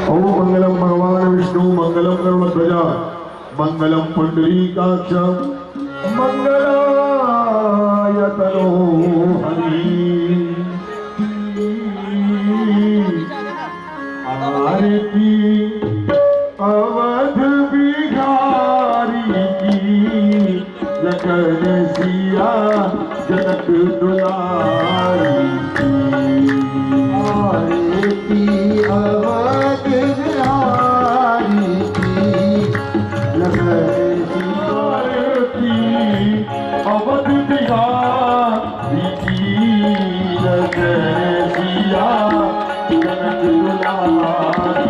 ओम मंगलम भगवान विष्णु मंगलम गरुड़ध्वजा मंगलम पुंडरीकाक्ष मंगलाय तनो हरि आरती अवध बिहारी की जगन सिया जनक दुलारी की आरती अवध बिहारी की जगन आरती अवध बिहारी की जगन सिया जनक दुलारी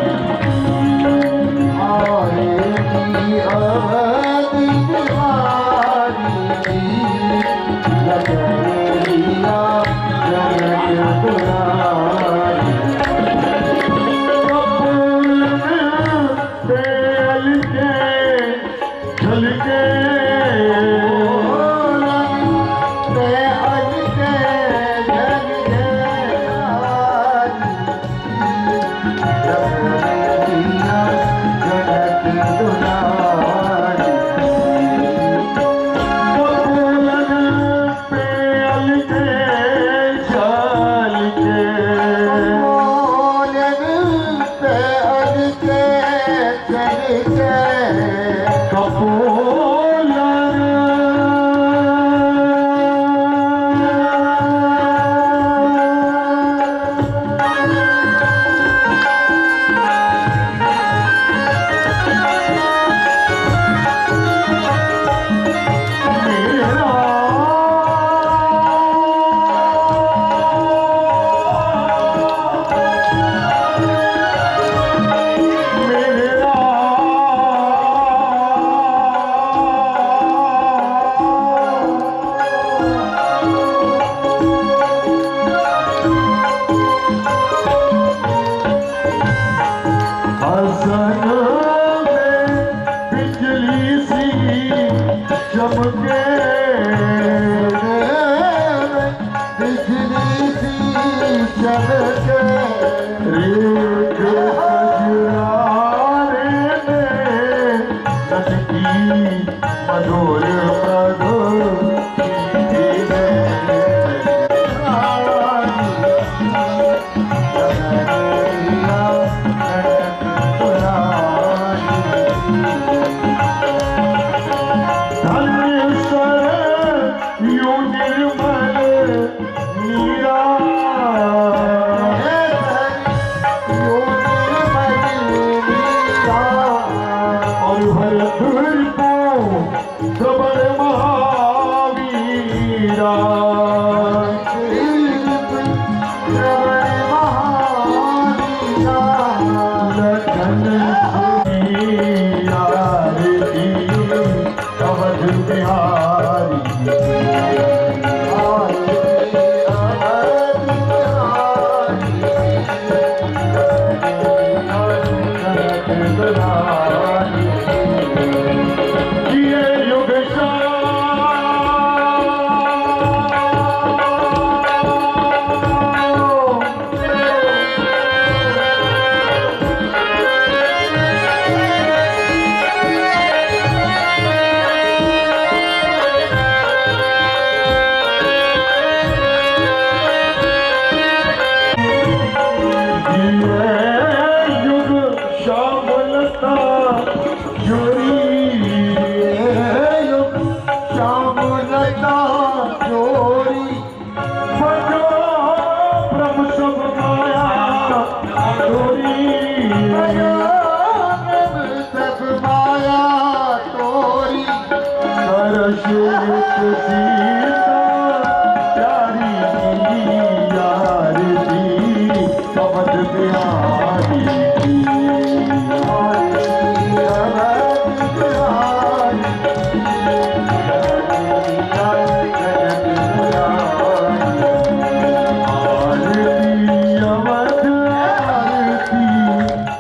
आरती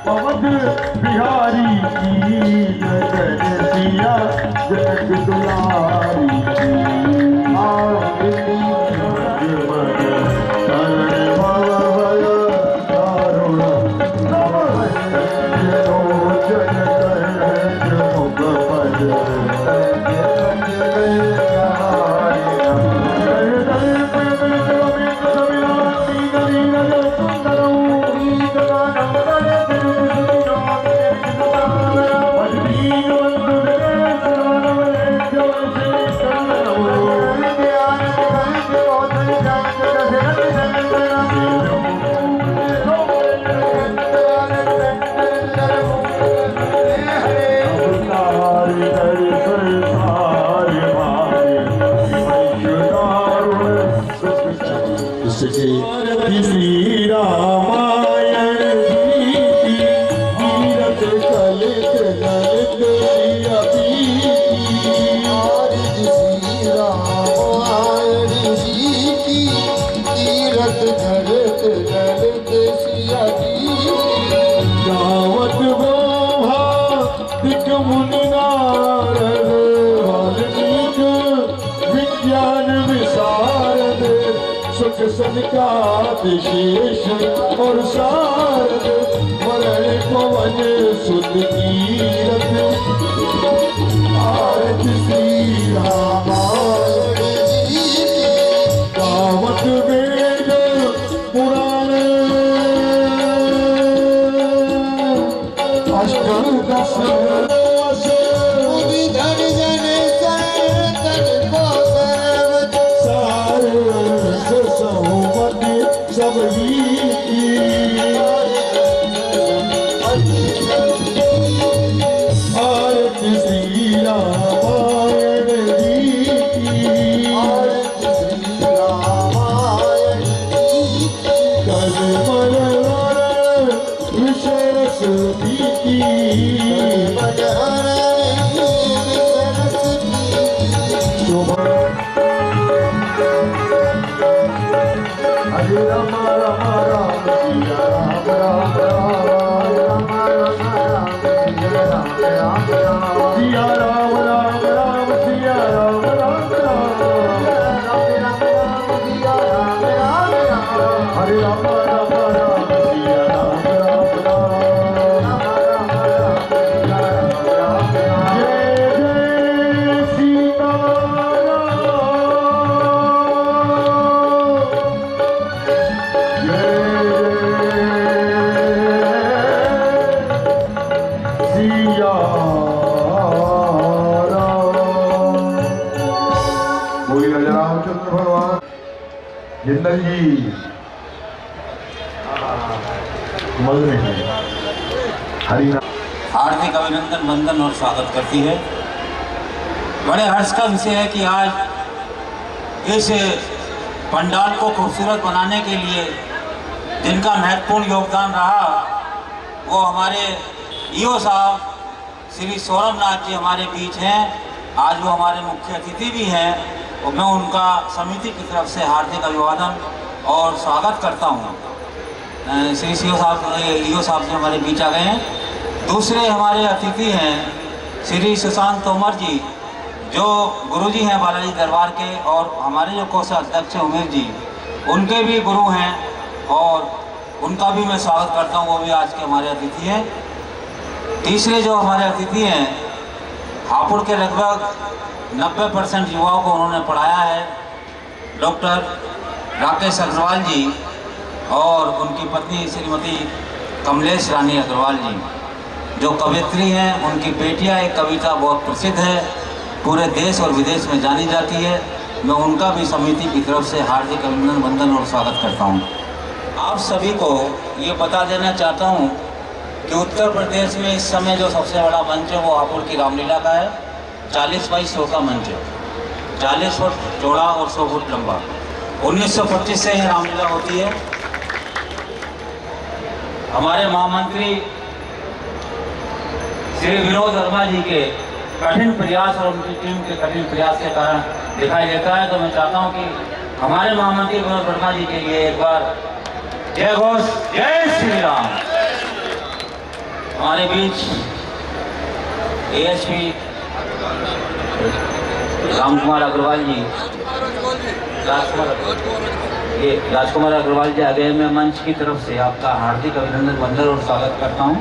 अवध बिहारी की जगन सिया जनक दुलारी सनकात शेष और शारद मरण पवन सुत कीरत आरती श्री रामायण गावत वेद पुराण अष्टदश सब आरती श्री रामायण विशेष हरे राम राम राम सिया राम राम राम सिया राम राम राम सिया राम राम राम हरे राम राम राम सिया राम राम राम जय जय सीता रामचंद्र भगवान जिंदल जी मल में है हरिनाम हार्दिक अभिनंदन वंदन और स्वागत करती है। बड़े हर्ष का विषय है कि आज इस पंडाल को खूबसूरत बनाने के लिए जिनका महत्वपूर्ण योगदान रहा वो हमारे ईओ साहब श्री सौरभनाथ जी हमारे बीच हैं। आज वो हमारे मुख्य अतिथि भी हैं और मैं उनका समिति की तरफ से हार्दिक अभिवादन और स्वागत करता हूँ। श्री ईओ साहब जी हमारे बीच आ गए हैं। दूसरे हमारे अतिथि हैं श्री सुशांत तोमर जी जो गुरुजी हैं बालाजी दरबार के और हमारे जो कोषाध्यक्ष हैं उमेश जी उनके भी गुरु हैं और उनका भी मैं स्वागत करता हूँ। वो भी आज के हमारे अतिथि हैं। तीसरे जो हमारे अतिथि हैं हापुड़ के लगभग 90% युवाओं को उन्होंने पढ़ाया है डॉक्टर राकेश अग्रवाल जी और उनकी पत्नी श्रीमती कमलेश रानी अग्रवाल जी जो कवयित्री हैं। उनकी बेटियां एक कविता बहुत प्रसिद्ध है, पूरे देश और विदेश में जानी जाती है। मैं उनका भी समिति की तरफ से हार्दिक अभिनंदन वंदन और स्वागत करता हूं। आप सभी को ये बता देना चाहता हूं कि उत्तर प्रदेश में इस समय जो सबसे बड़ा मंच है वो हापुड़ की रामलीला का है। 40 बाई 100 का मंच है, 40 फुट चौड़ा और 100 फुट लंबा। 1925 से यह रामलीला होती है। हमारे महामंत्री श्री विनोद वर्मा जी के कठिन प्रयास और उनकी टीम के कठिन प्रयास के कारण दिखाई देता है। तो मैं चाहता हूं कि हमारे महामंत्री विनोद वर्मा जी के लिए एक बार जय घोष, जय श्री राम। हमारे बीच एएसपी रामकुमार अग्रवाल जी, राजकुमार अग्रवाल जी आ गए। मैं मंच की तरफ से आपका हार्दिक अभिनंदन वंदन और स्वागत करता हूं।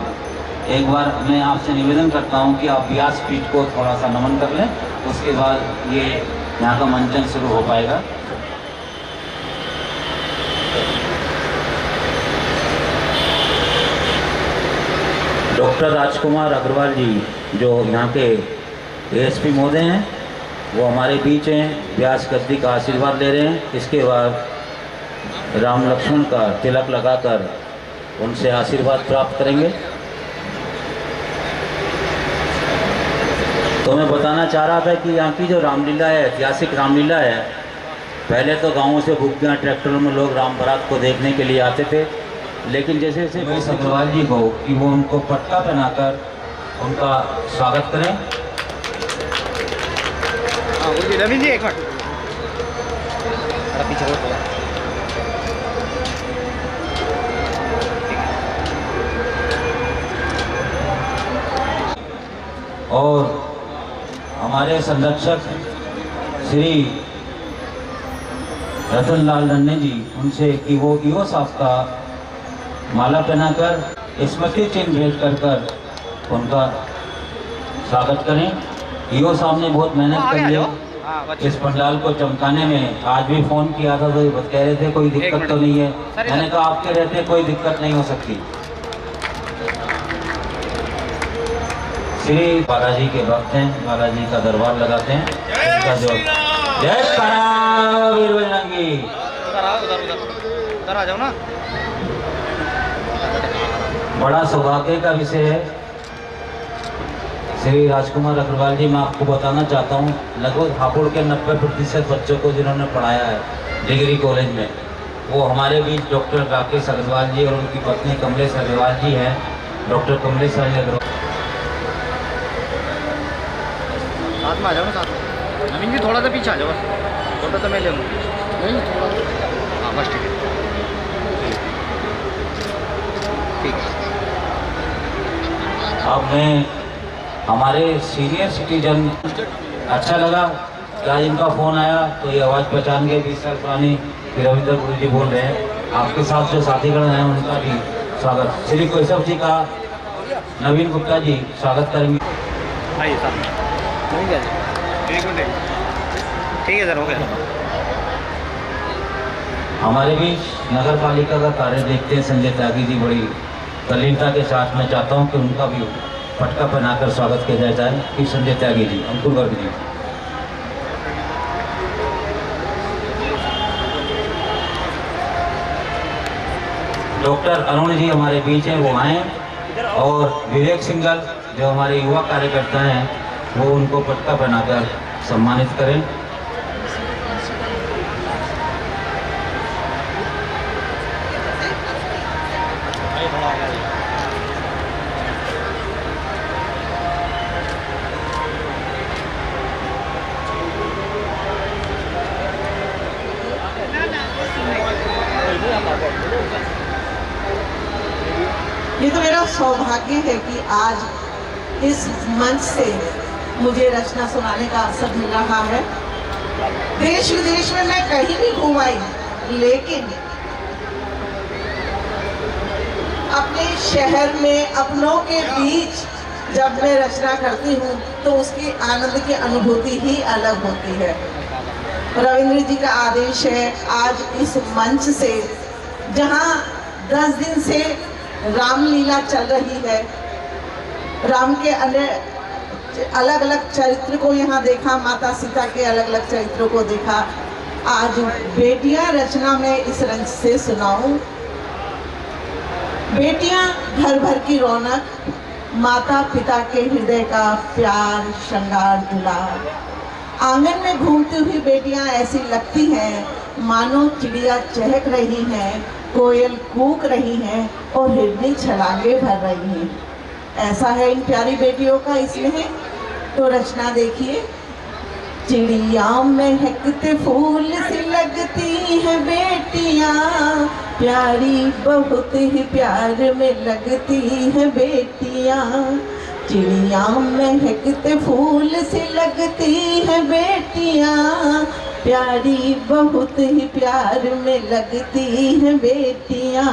एक बार मैं आपसे निवेदन करता हूं कि आप व्यासपीठ को थोड़ा सा नमन कर लें, उसके बाद ये यहाँ का मंचन शुरू हो पाएगा। डॉक्टर राजकुमार अग्रवाल जी जो यहाँ के एएसपी महोदय हैं वो हमारे बीच हैं, व्यास गद्दी का आशीर्वाद ले रहे हैं। इसके बाद राम लक्ष्मण का तिलक लगाकर उनसे आशीर्वाद प्राप्त करेंगे। तो मैं बताना चाह रहा था कि यहाँ की जो रामलीला है, ऐतिहासिक रामलीला है। पहले तो गाँवों से भूखियाँ ट्रैक्टरों में लोग राम बारात को देखने के लिए आते थे, लेकिन जैसे जैसे उमेश अग्रवाल जी को कि वो उनको पटका पहनाकर उनका स्वागत करें। रवीन जी एक मिनट पीछे और हमारे संरक्षक श्री रतन लाल नन्हे जी उनसे कि वो ईओ साहब का माला पहनाकर स्मृति चिन्ह भेंट कर उनका स्वागत करें। ईओ साहब ने बहुत मेहनत करी है इस पंडाल को चमकाने में। आज भी फ़ोन किया था तो कह रहे थे कोई दिक्कत तो नहीं है। मैंने कहा आपके रहते कोई दिक्कत नहीं हो सकती। श्री बालाजी के भक्त हैं, बालाजी का दरबार लगाते हैं। इनका जो जय कारा वीर बजरंगी। उधर आ जाओ ना। बड़ा सौभाग्य का विषय है श्री राजकुमार अग्रवाल जी। मैं आपको बताना चाहता हूँ लगभग हापुड़ के 90% बच्चों को जिन्होंने पढ़ाया है डिग्री कॉलेज में, वो हमारे बीच डॉक्टर राकेश अग्रवाल जी और उनकी पत्नी कमलेश अग्रवाल जी हैं। डॉक्टर कमलेश अग्रवाल साथ में आ जाओ ना, साथ में। नवीन जी थोड़ा सा पीछे आ जाओ बस, फोटो तो मैं ले लूँगा। नहीं थोड़ा, हाँ बस ठीक है, ठीक है। अब मैं हमारे सीनियर सिटीजन अच्छा लगा कि आज इनका फ़ोन आया तो ये आवाज़ पहचान के 20 साल पुरानी रविंद्र गुरु जी बोल रहे हैं। आपके साथ जो साथीगण हैं उनका भी स्वागत। श्री केशव जी का नवीन गुप्ता जी स्वागत करेंगे। आइए साथ में। नवीन जी एक मिनट, ठीक है सर, हो गया। हमारे बीच नगर पालिका का कार्य देखते हैं संजय त्यागी जी बड़ी तल्लीनता के साथ। मैं चाहता हूं कि उनका भी पटका पहनाकर स्वागत किया जाए कि संजय त्यागी जी, अंकुर वर्ग जी। डॉक्टर अरुण जी हमारे बीच हैं, वो आए। और विवेक सिंगल जो हमारे युवा कार्यकर्ता हैं वो उनको पटका पहनाकर सम्मानित करें। ये तो मेरा सौभाग्य है कि आज इस मंच से मुझे रचना सुनाने का अवसर मिल रहा है। देश विदेश में मैं कहीं भी घूम आई, लेकिन अपने शहर में अपनों के बीच जब मैं रचना करती हूँ तो उसकी आनंद की अनुभूति ही अलग होती है। रविंद्र जी का आदेश है आज इस मंच से, जहाँ 10 दिन से रामलीला चल रही है, राम के अलग अलग चरित्र को यहाँ देखा, माता सीता के अलग अलग चरित्रों को देखा। आज बेटियां रचना में इस रंग से सुनाऊं। बेटियां घर भर की रौनक, माता पिता के हृदय का प्यार श्रृंगार दुलार। आंगन में घूमती हुई बेटियां ऐसी लगती हैं मानो चिड़िया चहक रही हैं, कोयल कूक रही हैं और हिरनी छलांगे भर रही हैं। ऐसा है इन प्यारी बेटियों का स्नेह। तो रचना देखिए। चिड़िया महकते फूल सी लगती हैं बेटियां, प्यारी बहुत ही प्यार में लगती हैं बेटियां। चिड़िया महकते फूल सी लगती हैं बेटियां, प्यारी बहुत ही प्यार में लगती हैं बेटियां।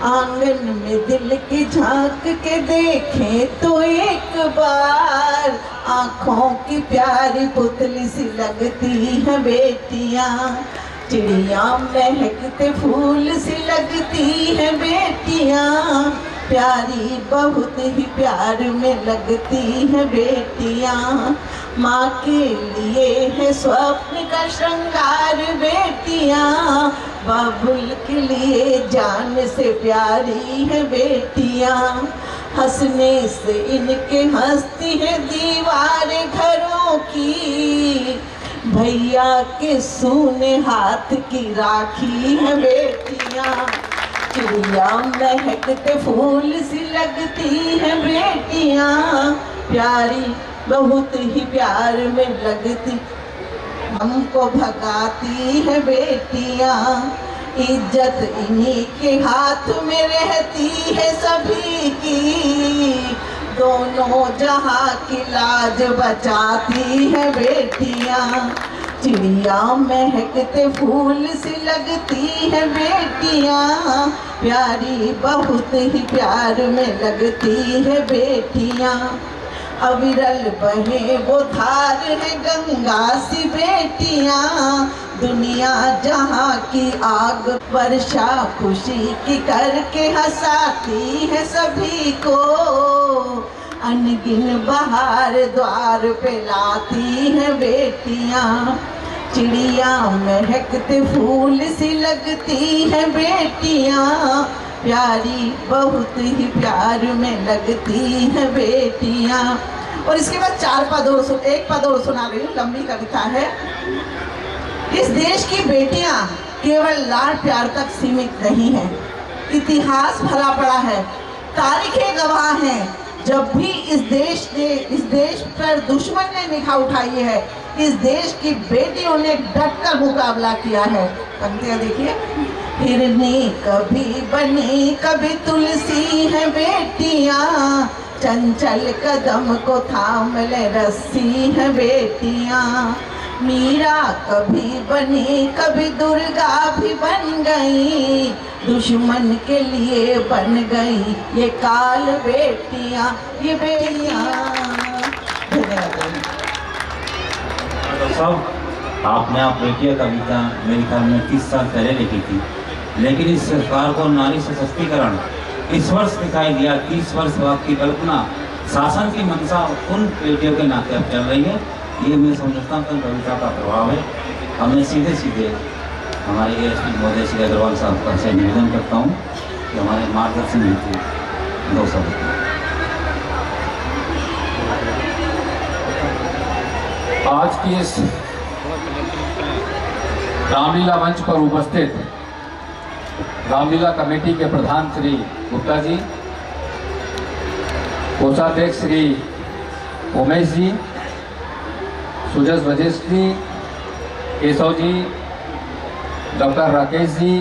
आंगन में दिल के झांक के देखें तो एक बार, आँखों की प्यारी पुतली सी लगती हैं बेटियां। चिड़िया महकते फूल सी लगती हैं बेटियां, प्यारी बहुत ही प्यार में लगती हैं बेटियां। माँ के लिए है स्वप्न का श्रृंगार बेटियां, बाबुल के लिए जान से प्यारी है बेटियां। हंसने से इनके हंसती है दीवारें घरों की, भैया के सूने हाथ की राखी है बेटियां। चिड़िया महकते फूल सी लगती है बेटियां, प्यारी बहुत ही प्यार में लगती, हमको भगाती है बेटियां। इज्जत इन्हीं के हाथ में रहती है सभी की, दोनों जहां की लाज बचाती है बेटियां। चिड़िया महकते फूल सी लगती है बेटियां, प्यारी बहुत ही प्यार में लगती है बेटियां। अविरल बहे वो धार है गंगा सी बेटियां, दुनिया जहाँ की आग वर्षा खुशी की करके हंसाती है सभी को, अनगिन बहार द्वार पे लाती है बेटियां। चिड़िया महकते फूल सी लगती है बेटियां, प्यारी बहुत ही प्यार में लगती है बेटियां। और इसके बाद एक पद और सुना रही हूँ, लंबी कविता है। इस देश की बेटियां केवल लाड प्यार तक सीमित नहीं है, इतिहास भरा पड़ा है, तारीखें गवाह हैं। जब भी इस देश पर दुश्मन ने निगाह उठाई है, इस देश की बेटियों ने डटकर मुकाबला किया है। पंक्तियां देखिए। हिरनी कभी बनी कभी तुलसी है बेटियां, चंचल कदम को थाम ले रस्सी है बेटियां। मीरा कभी बनी कभी दुर्गा भी बन गई, दुश्मन के लिए बन गई ये काल बेटियां, ये बेटियां। डॉक्टर साहब, आपने आप बेटियां कविता मेरे ख्याल में 30 साल पहले लिखी थी, लेकिन इस सरकार को नारी सशक्तिकरण इस वर्ष दिखाई दिया। 30 वर्ष बाद की कल्पना, शासन की मंशा उन बेटियों के नाते अब चल रही है। ये मैं समझता हूँ कविता का प्रभाव है। अब मैं सीधे सीधे हमारे एएसपी महोदय श्री अग्रवाल साहब का से निवेदन करता हूँ कि हमारे मार्गदर्शन हेतु 2 शब्द। आज की इस रामलीला मंच पर उपस्थित रामलीला कमेटी के प्रधान श्री गुप्ता जी, कोषाध्यक्ष श्री उमेश जी, सुजस वजेश जी, केशव जी, डॉक्टर राकेश जी,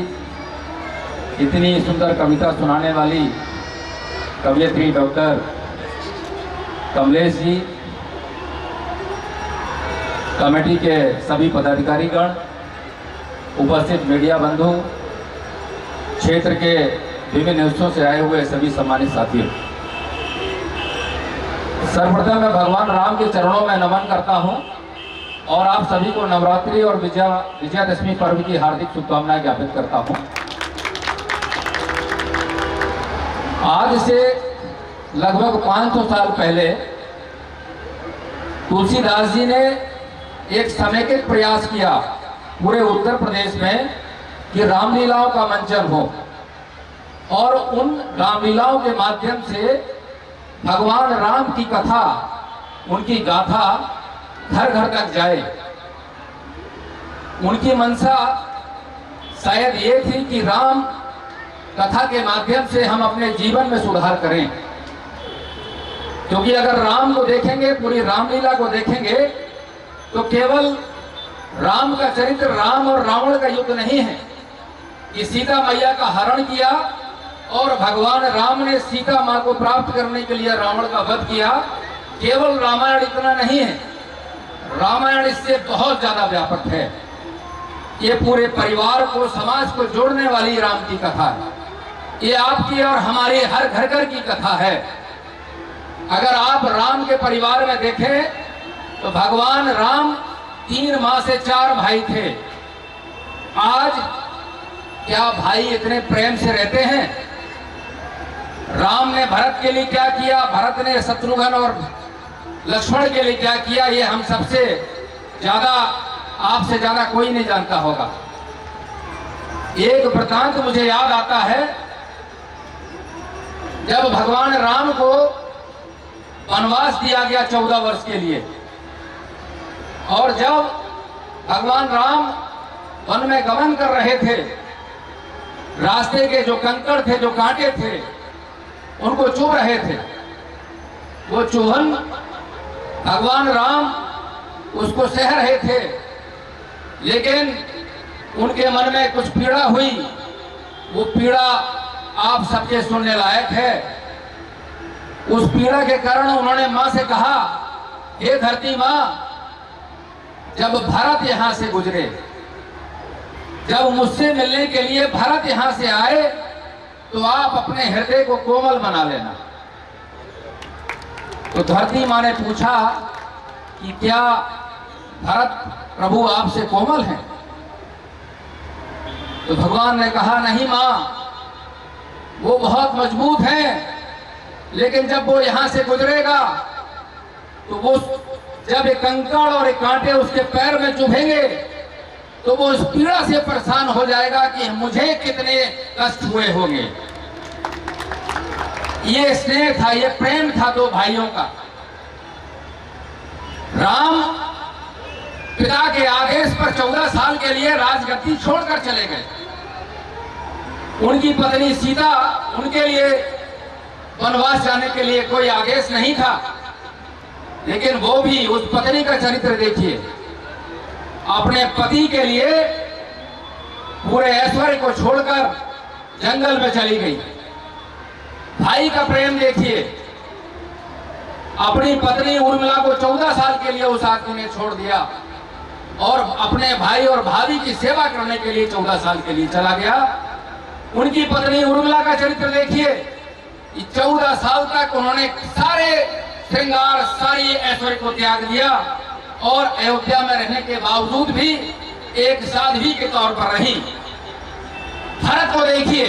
इतनी सुंदर कविता सुनाने वाली कवयित्री डॉक्टर कमलेश जी, कमेटी के सभी पदाधिकारीगण, उपस्थित मीडिया बंधु, क्षेत्र के विभिन्न हिस्सों से आए हुए सभी सम्मानित साथियों, सर्वप्रथम मैं भगवान राम के चरणों में नमन करता हूं और आप सभी को नवरात्रि और विजयादशमी पर्व की हार्दिक शुभकामनाएं ज्ञापित करता हूं। आज से लगभग 500 साल पहले तुलसीदास जी ने एक समेकित प्रयास किया पूरे उत्तर प्रदेश में कि रामलीलाओं का मंचन हो और उन रामलीलाओं के माध्यम से भगवान राम की कथा, उनकी गाथा घर घर तक जाए। उनकी मंशा शायद ये थी कि राम कथा के माध्यम से हम अपने जीवन में सुधार करें, क्योंकि अगर राम को देखेंगे, पूरी रामलीला को देखेंगे, तो केवल राम का चरित्र राम और रावण का युद्ध नहीं है कि सीता मैया का हरण किया और भगवान राम ने सीता मां को प्राप्त करने के लिए रावण का वध किया। केवल रामायण इतना नहीं है, रामायण इससे बहुत ज्यादा व्यापक है। ये पूरे परिवार को, समाज को जोड़ने वाली राम की कथा है। ये आपकी और हमारे हर घर घर की कथा है। अगर आप राम के परिवार में देखें तो भगवान राम 3 मां से 4 भाई थे। आज क्या भाई इतने प्रेम से रहते हैं? राम ने भरत के लिए क्या किया, भरत ने शत्रुघ्न और लक्ष्मण के लिए क्या किया, ये हम सबसे ज्यादा, आपसे ज्यादा कोई नहीं जानता होगा। एक वृतांत मुझे याद आता है, जब भगवान राम को वनवास दिया गया 14 वर्ष के लिए, और जब भगवान राम वन में गमन कर रहे थे, रास्ते के जो कंकड़ थे, जो कांटे थे, उनको चुभ रहे थे। वो चुभन भगवान राम उसको सह रहे थे, लेकिन उनके मन में कुछ पीड़ा हुई। वो पीड़ा आप सबके सुनने लायक है। उस पीड़ा के कारण उन्होंने मां से कहा, हे धरती मां, जब भरत यहाँ से गुजरे, जब मुझसे मिलने के लिए भरत यहाँ से आए, तो आप अपने हृदय को कोमल बना लेना। तो धरती माँ ने पूछा कि क्या भरत प्रभु आपसे कोमल हैं? तो भगवान ने कहा, नहीं माँ, वो बहुत मजबूत हैं, लेकिन जब वो यहां से गुजरेगा तो वो जब एक कंकड़ और एक कांटे उसके पैर में चुभेंगे तो वो इस पीड़ा से परेशान हो जाएगा कि मुझे कितने कष्ट हुए होंगे। ये स्नेह था, ये प्रेम था दो भाइयों का। राम पिता के आदेश पर 14 साल के लिए राजगद्दी छोड़कर चले गए। उनकी पत्नी सीता, उनके लिए वनवास जाने के लिए कोई आदेश नहीं था, लेकिन वो भी, उस पत्नी का चरित्र देखिए, अपने पति के लिए पूरे ऐश्वर्य को छोड़कर जंगल में चली गई। भाई का प्रेम देखिए, अपनी पत्नी उर्मिला को 14 साल के लिए उस आदमी ने छोड़ दिया और अपने भाई और भाभी की सेवा करने के लिए 14 साल के लिए चला गया। उनकी पत्नी उर्मिला का चरित्र देखिए, 14 साल तक उन्होंने सारे श्रृंगार, सारी ऐश्वर्य को त्याग दिया और अयोध्या में रहने के बावजूद भी एक साध्वी के तौर पर रही। भरत को देखिए,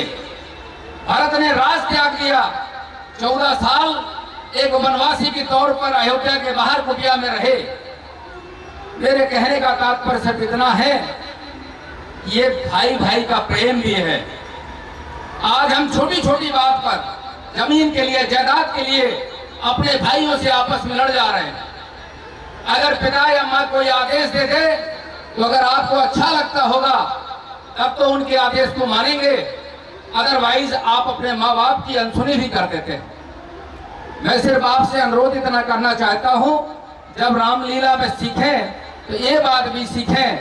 भरत ने राज त्याग दिया, 14 साल एक वनवासी के तौर पर अयोध्या के बाहर कुटिया में रहे। मेरे कहने का तात्पर्य सिर्फ इतना है, ये भाई भाई का प्रेम भी है। आज हम छोटी छोटी बात पर, जमीन के लिए, जायदाद के लिए अपने भाइयों से आपस में लड़ जा रहे हैं। अगर पिता या माँ कोई आदेश दे दे तो अगर आपको अच्छा लगता होगा तब तो उनके आदेश को मानेंगे, अदरवाइज आप अपने माँ बाप की अनसुनी भी कर देते हैं। मैं सिर्फ आपसे अनुरोध इतना करना चाहता हूँ, जब रामलीला में सीखें तो ये बात भी सीखें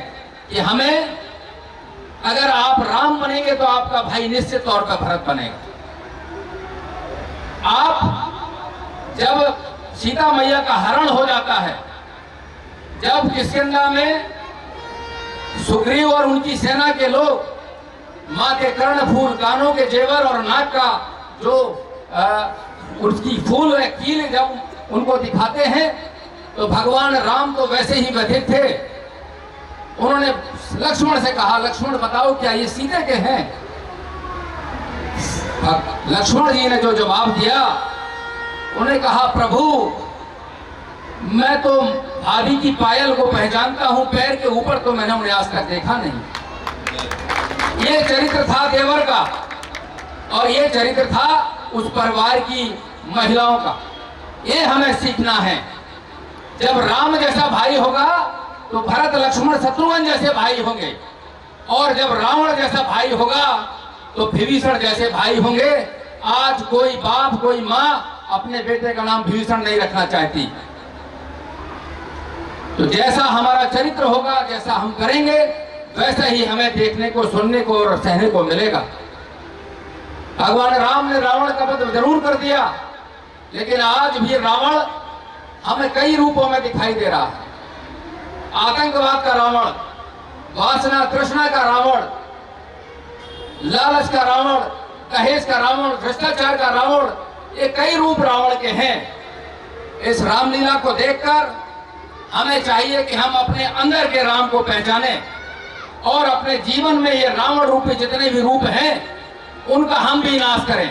कि हमें, अगर आप राम बनेंगे तो आपका भाई निश्चित तौर पर भरत बनेगा। आप जब सीता मैया का हरण हो जाता है, जब किष्किंधा में सुग्रीव और उनकी सेना के लोग माँ के कर्णफूल, कानों के जेवर और नाक का जो उसकी फूल है कील जब उनको दिखाते हैं तो भगवान राम तो वैसे ही व्यथित थे। उन्होंने लक्ष्मण से कहा, लक्ष्मण बताओ क्या ये सीते के हैं? लक्ष्मण जी ने जो जवाब दिया, उन्हें कहा, प्रभु मैं तो भाभी की पायल को पहचानता हूं, पैर के ऊपर तो मैंने उन्हें आज तक देखा नहीं। ये चरित्र था देवर का और ये चरित्र था उस परिवार की महिलाओं का। ये हमें सीखना है। जब राम जैसा भाई होगा तो भरत, लक्ष्मण, शत्रुघ्न जैसे भाई होंगे, और जब रावण जैसा भाई होगा तो विभीषण जैसे भाई होंगे। आज कोई बाप, कोई माँ अपने बेटे का नाम विभीषण नहीं रखना चाहती। तो जैसा हमारा चरित्र होगा, जैसा हम करेंगे, वैसा ही हमें देखने को, सुनने को और सहने को मिलेगा। भगवान राम ने रावण का वध जरूर कर दिया, लेकिन आज भी रावण हमें कई रूपों में दिखाई दे रहा है। आतंकवाद का रावण, वासना तृष्णा का रावण, लालच का रावण, दहेज का रावण, भ्रष्टाचार का रावण, ये कई रूप रावण के हैं। इस रामलीला को देखकर हमें चाहिए कि हम अपने अंदर के राम को पहचानें और अपने जीवन में ये रावण रूपी जितने भी रूप हैं उनका हम भी नाश करें।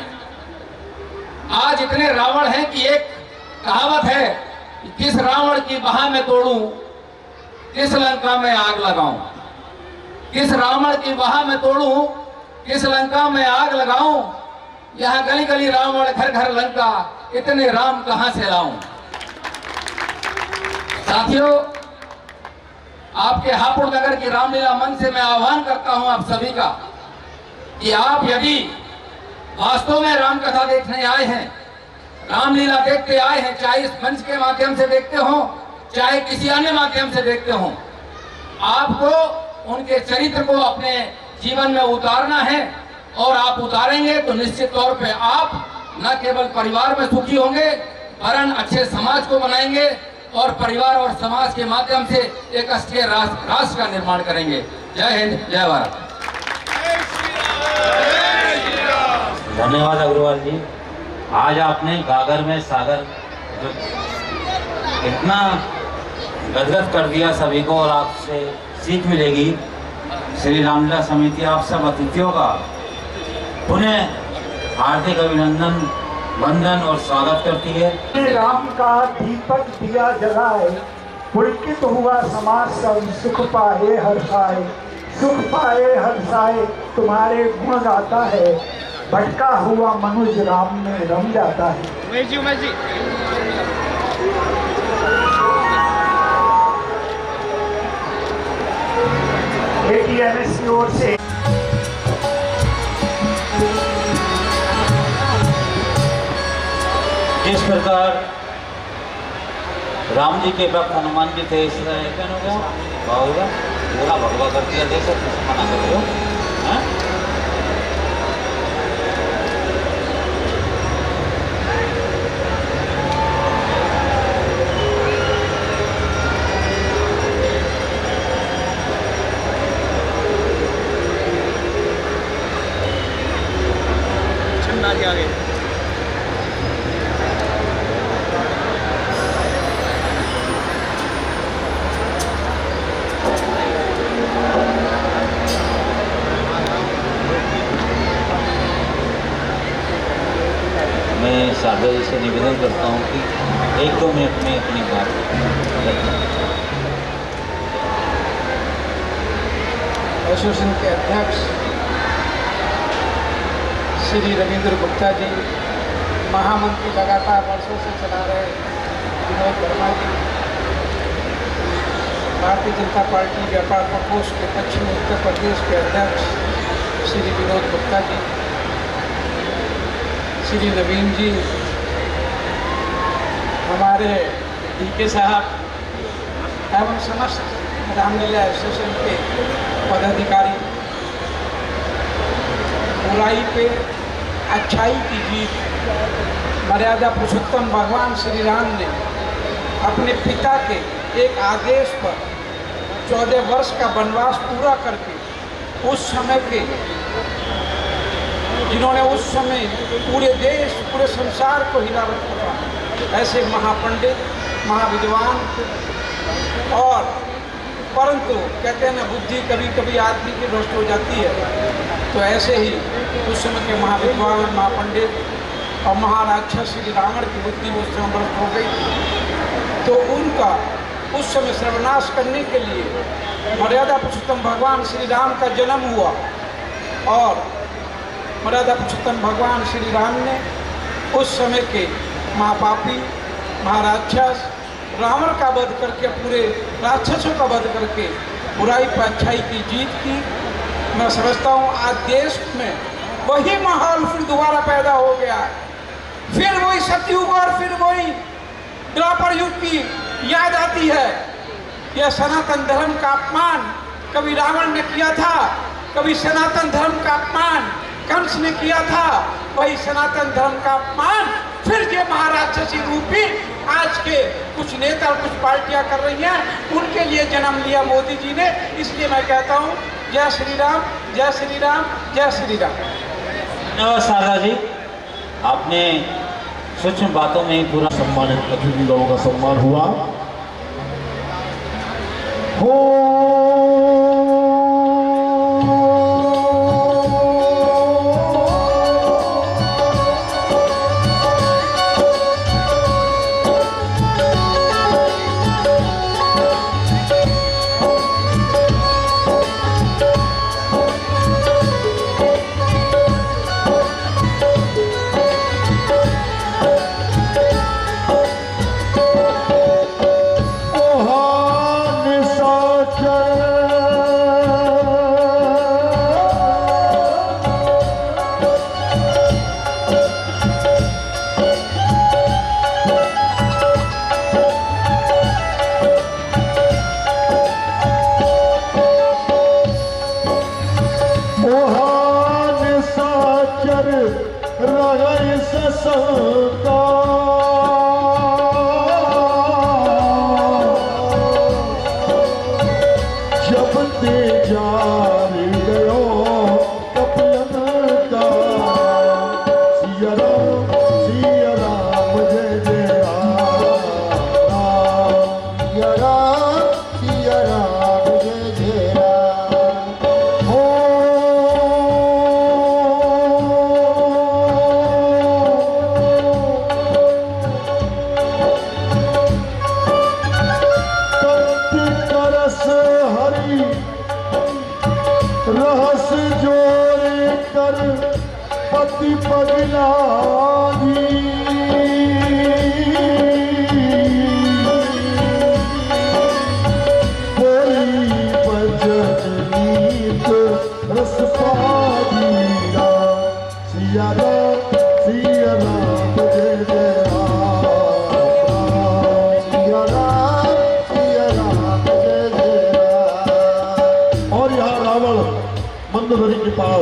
आज इतने रावण हैं कि एक कहावत है कि किस रावण की बाह में तोड़ूं, किस लंका में आग लगाऊं। किस रावण की बाह में तोड़ूं, किस लंका में आग लगाऊं। यहाँ गली गली रावण, घर घर लंका, इतने राम कहां से लाऊं। साथियों, आपके हापुड़ नगर की रामलीला मंच से मैं आह्वान करता हूं आप सभी का कि आप यदि वास्तव में राम कथा देखने आए हैं, रामलीला देखते आए हैं, चाहे इस मंच के माध्यम से देखते हो, चाहे किसी अन्य माध्यम से देखते हो, आपको उनके चरित्र को अपने जीवन में उतारना है। और आप उतारेंगे तो निश्चित तौर पे आप न केवल परिवार में सुखी होंगे, वरन अच्छे समाज को बनाएंगे, और परिवार और समाज के माध्यम से एक अस्थिर राष्ट्र का निर्माण करेंगे। जय हिंद, जय भारत। धन्यवाद अग्रवाल जी। आज आपने गागर में सागर जो इतना गदगद कर दिया सभी को, और आपसे सीख मिलेगी। श्री रामलीला समिति आप सब अतिथियों का पुनः हार्दिक अभिनंदन, वंदन और स्वागत करती है। श्री राम का दीपक दिया जलाए, पुलकित हुआ समाज सब, सुख पाए हर्षाए, सुख पाए हर्षाए तुम्हारे गुण गाता है, भटका हुआ मनुष्य राम में रम जाता है। उमेश जी ATMS की ओर से जिस प्रकार राम जी के भक्त हनुमान जी थे, इस तरह क्या हो गया होगा पूरा भगवा कर दिया, देख सकते मना कर रहे हो हैं? आगे मैं शारदा जी से निवेदन करता हूँ कि 1-2 मिनट में अपनी बात रखें। एसोसिएशन के अध्यक्ष श्री रविंद्र गुप्ता जी, महामंत्री लगातार वर्षों से चला रहे विनोद वर्मा जी, भारतीय जनता पार्टी व्यापार प्रकोष्ठ के पश्चिम उत्तर प्रदेश के अध्यक्ष श्री विनोद गुप्ता जी, श्री नवीन जी, हमारे DK साहब एवं समस्त रामलीला एसोसिएशन के पदाधिकारी, बुराई पे अच्छाई की जीत, मर्यादा पुरुषोत्तम भगवान श्री राम ने अपने पिता के एक आदेश पर 14 वर्ष का वनवास पूरा करके उस समय के जिन्होंने उस समय पूरे देश पूरे संसार को हिला रखा था, ऐसे महापंडित महाविद्वान, और परंतु कहते हैं ना बुद्धि कभी कभी आदमी की भ्रष्ट हो जाती है, तो ऐसे ही उस समय के महाविद्वान महापंडित और महाराक्षस श्री रावण की बुद्धि उस समय भ्रष्ट हो गई। तो उनका उस समय सर्वनाश करने के लिए मर्यादा पुरुषोत्तम भगवान श्री राम का जन्म हुआ, और मर्यादा पुरुषोत्तम भगवान श्री राम ने उस समय के महापापी महाराक्षस रावण का वध करके, पूरे राक्षसों का वध करके बुराई पर अच्छाई की जीत की। मैं समझता हूँ आज देश में वही माहौल फिर दोबारा पैदा हो गया है, फिर वही सतयुग और फिर वही द्वापर युग की याद आती है। यह सनातन धर्म का अपमान कभी रावण ने किया था, कभी सनातन धर्म का अपमान कंस ने किया था, वही सनातन धर्म का अपमान फिर ये महाराक्षसी रूपी आज के कुछ नेता और कुछ पार्टियां कर रही हैं, उनके लिए जन्म लिया मोदी जी ने। इसलिए मैं कहता हूं जय श्री राम, जय श्री राम, जय श्री राम। धन्यवाद शारदा जी, आपने सूक्ष्म बातों में ही पूरा सम्मानित अतिथि लोगों का सम्मान हुआ। चरण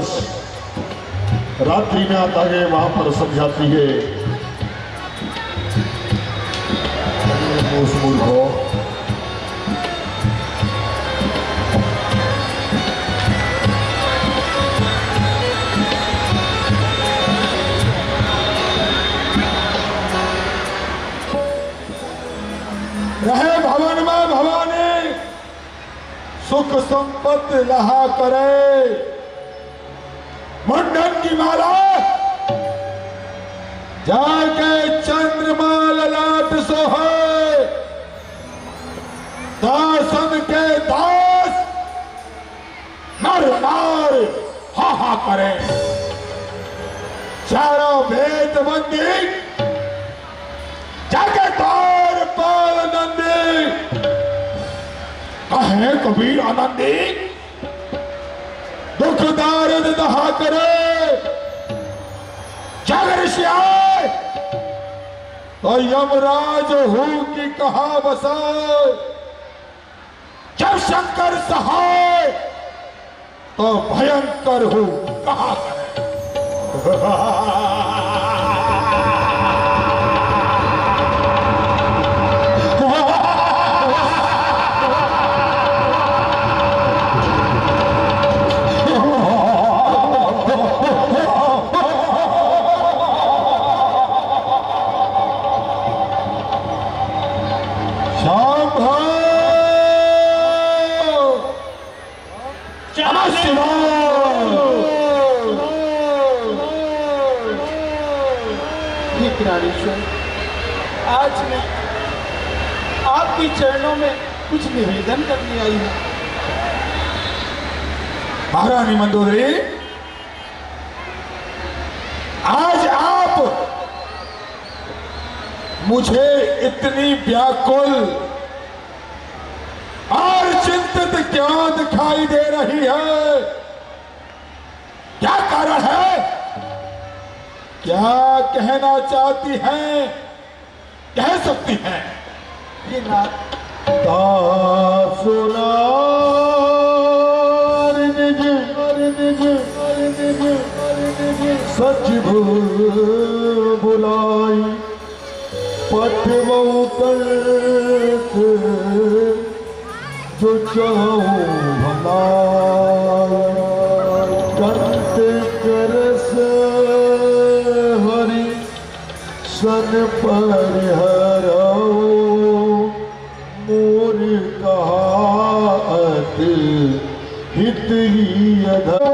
दास रात्रि में आता है, वहां पर समझाती है उस मूर्खों, रहे भवन में भवानी, सुख संपत्ति रहा करे, मुंडन की माला जाके चंद्रमा ललाट सोहे, दासन के दास नर नार हा करे, चारों वेद बंदी जाके द्वार पाल नंदी, कहे कबीर आनंदी दुख दारद दहा करे, जग ऋषि आए तो यमराज हूं की कहा बसाए, जब शंकर सहाय तो भयंकर हूं कहा करे। आज मैं आपके चरणों में कुछ निवेदन करने आई हूँ। महारानी मंदोदरी, आज आप मुझे इतनी व्याकुल और चिंतित क्यों दिखाई दे रही है? क्या कारण है? क्या कहना चाहती हैं? कह सकती हैं? ये नाथ सच बुलाई पठवऊ करत जो चाहूं भलाई, करते करस हरि सन परिहरऊ, मोर कहात हित ही अधर।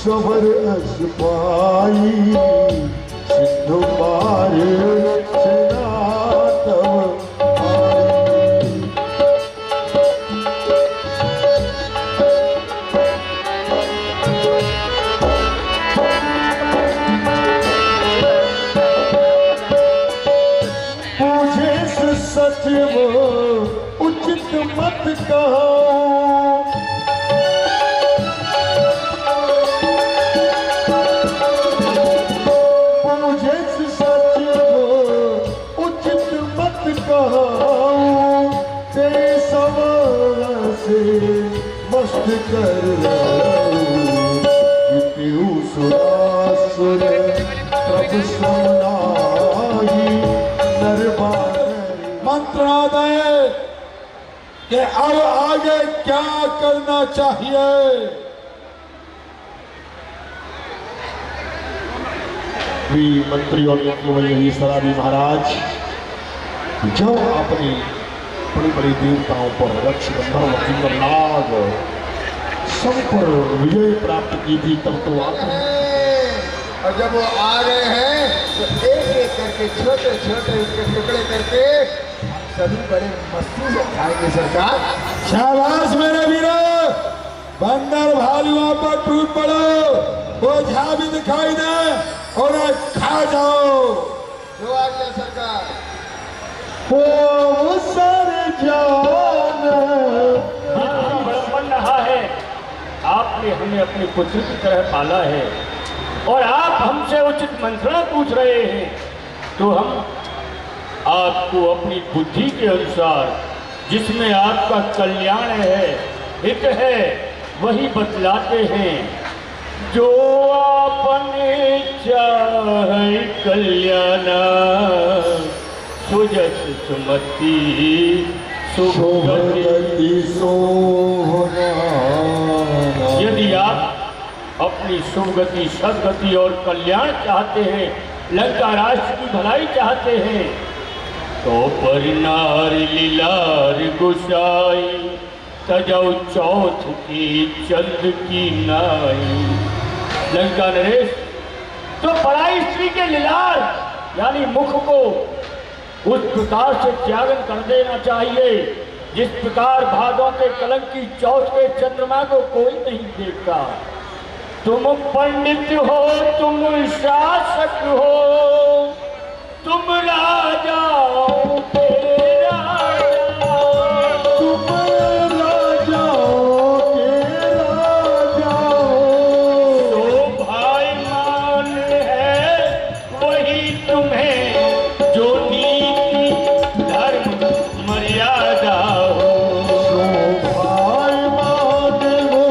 सबर अस पाई सिंधु पार मुझे सच वो उचित मत कहो, मस्त कर सुरासुर प्रभु समनाही नरबार। मंत्रालय कि अब आगे क्या करना चाहिए? भी मंत्रियों ने केवल यही सलाह दी महाराज, जो आपने बड़ी बड़ी देवताओं पर रक्ष गंधर्व किन्नर नाग सब पर विजय प्राप्त की थी, तब तो आते और जब वो आ रहे हैं तो एक एक करके छोटे छोटे उसके टुकड़े करके सभी बड़े मस्ती से खाएंगे सरकार। शाबाश मेरे वीरो, बंदर भालुओं पर टूट पड़ो, वो झा भी दिखाई दे और खा जाओ। जो आ गया सरकार। वो सर जान बन रहा है, आपने हमें अपने पुत्र की तरह पाला है और आप हमसे उचित मंत्रणा पूछ रहे हैं, तो हम आपको अपनी बुद्धि के अनुसार जिसमें आपका कल्याण है, हित है, वही बतलाते हैं। जो आपने चाहे कल्याण सुजस सुमति सुगति सोहना। यदि आप अपनी सुगति सदगति और कल्याण चाहते हैं, लंका राष्ट्र की भलाई चाहते हैं, तो परिनार लीलार गुसाई तजौ चौथ की चंद की नाई। लंका नरेश, तो पराई स्त्री के लीलार यानी मुख को उस प्रकार से त्यागन कर देना चाहिए जिस प्रकार भादों के कलंक की चौथ के चंद्रमा को कोई नहीं देखता। तुम पंडित हो, तुम शासक हो, तुम राजा हो, तेरा तुम राजा के राजा तो भाई मान है वही तुम्हें जो नीति धर्म मर्यादा हो। भाई मान हो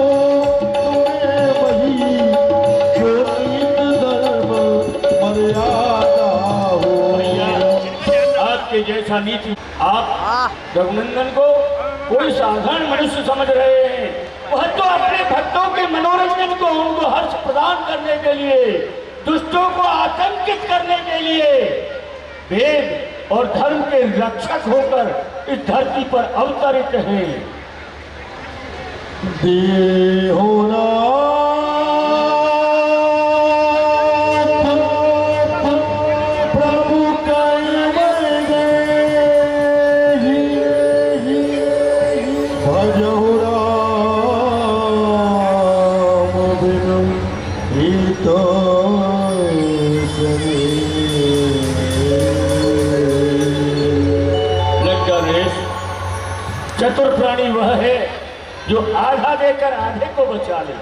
तुम्हें वही जो नीति धर्म मर्यादा हो। आपके जैसा नीति आप रघुनंदन को कोई साधारण मनुष्य समझ रहे हैं, वह तो अपने भक्तों के मनोरंजन को, उनको हर्ष प्रदान करने के लिए, दुष्टों को आतंकित करने के लिए वेद और धर्म के रक्षक होकर इस धरती पर अवतरित हैं। देहोना प्रभु भजहु राम बिनु हित लंका नरेश, चतुर प्राणी वह है जो आधा देकर आधे को बचा ले।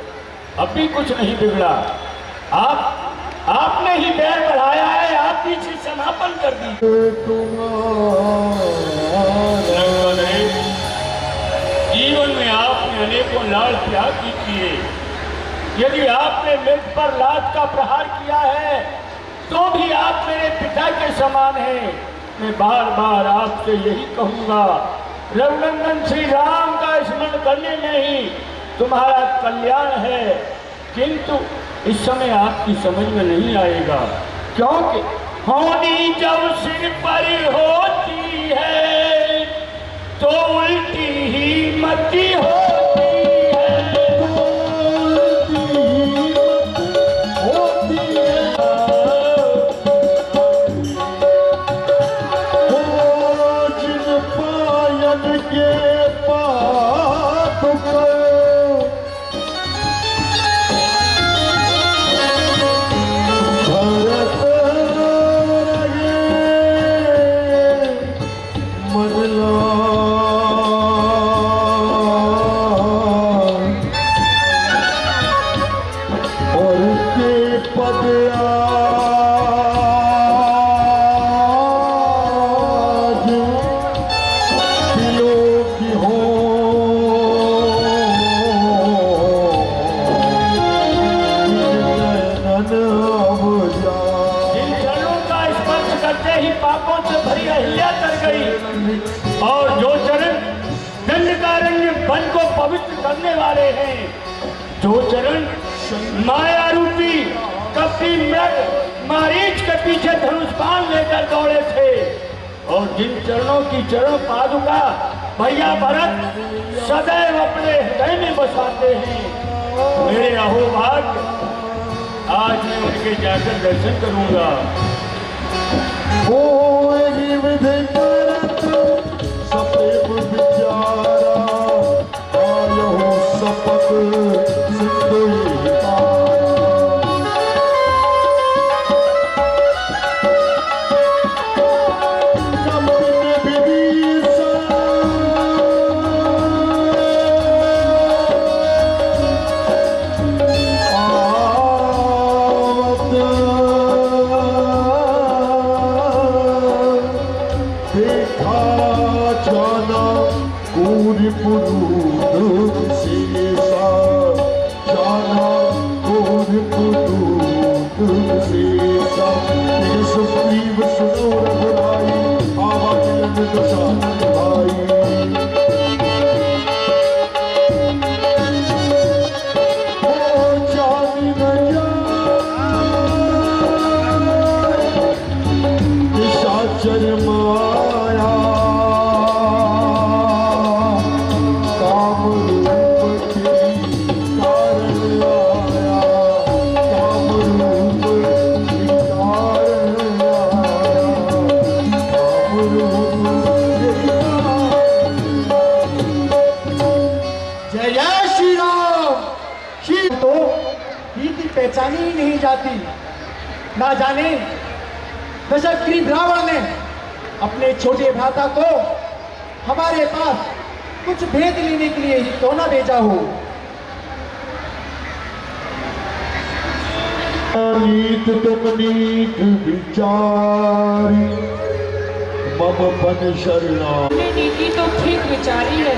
अब भी कुछ नहीं बिगड़ा, आपने ही बैर बढ़ाया है, आप पीछे समापन कर दी। लंका नरेश, जीवन में आपने अनेकों लाड़ प्यार भी किए, यदि आपने मृत पर लात का प्रहार किया है तो भी आप मेरे पिता के समान हैं। मैं बार बार आपसे यही कहूँगा, रघुनंदन श्री राम का स्मरण करने में ही तुम्हारा कल्याण है, किंतु इस समय आपकी समझ में नहीं आएगा, क्योंकि होनी जब सिर पर होती है तो उल्टी ही मती होती है। जिन पायन के पाप को भरत रहे मरला और के पदया पापों से भरी अहिल्या तर गई और जो चरण दंडकारण्य वन को पवित्र करने वाले हैं, जो चरण माया रूपी कपटी मृग मारीच के पीछे धनुष बाण लेकर दौड़े थे, और जिन चरणों की चरण पादुका भैया भरत सदैव अपने हृदय में बसाते हैं। मेरे अहोभाग्य, आज मैं उनके जाकर दर्शन करूंगा। सप्रेम विचारा आयो सपत सिंधु पहचानी ही नहीं जाती। ना जाने दशग्रीव रावण ने अपने छोटे भ्राता को हमारे पास कुछ भेद लेने के लिए ही तो ना भेजा हो। नीत तुम नीत विचारी मम पद शरणा। नीति तो ठीक विचारी है,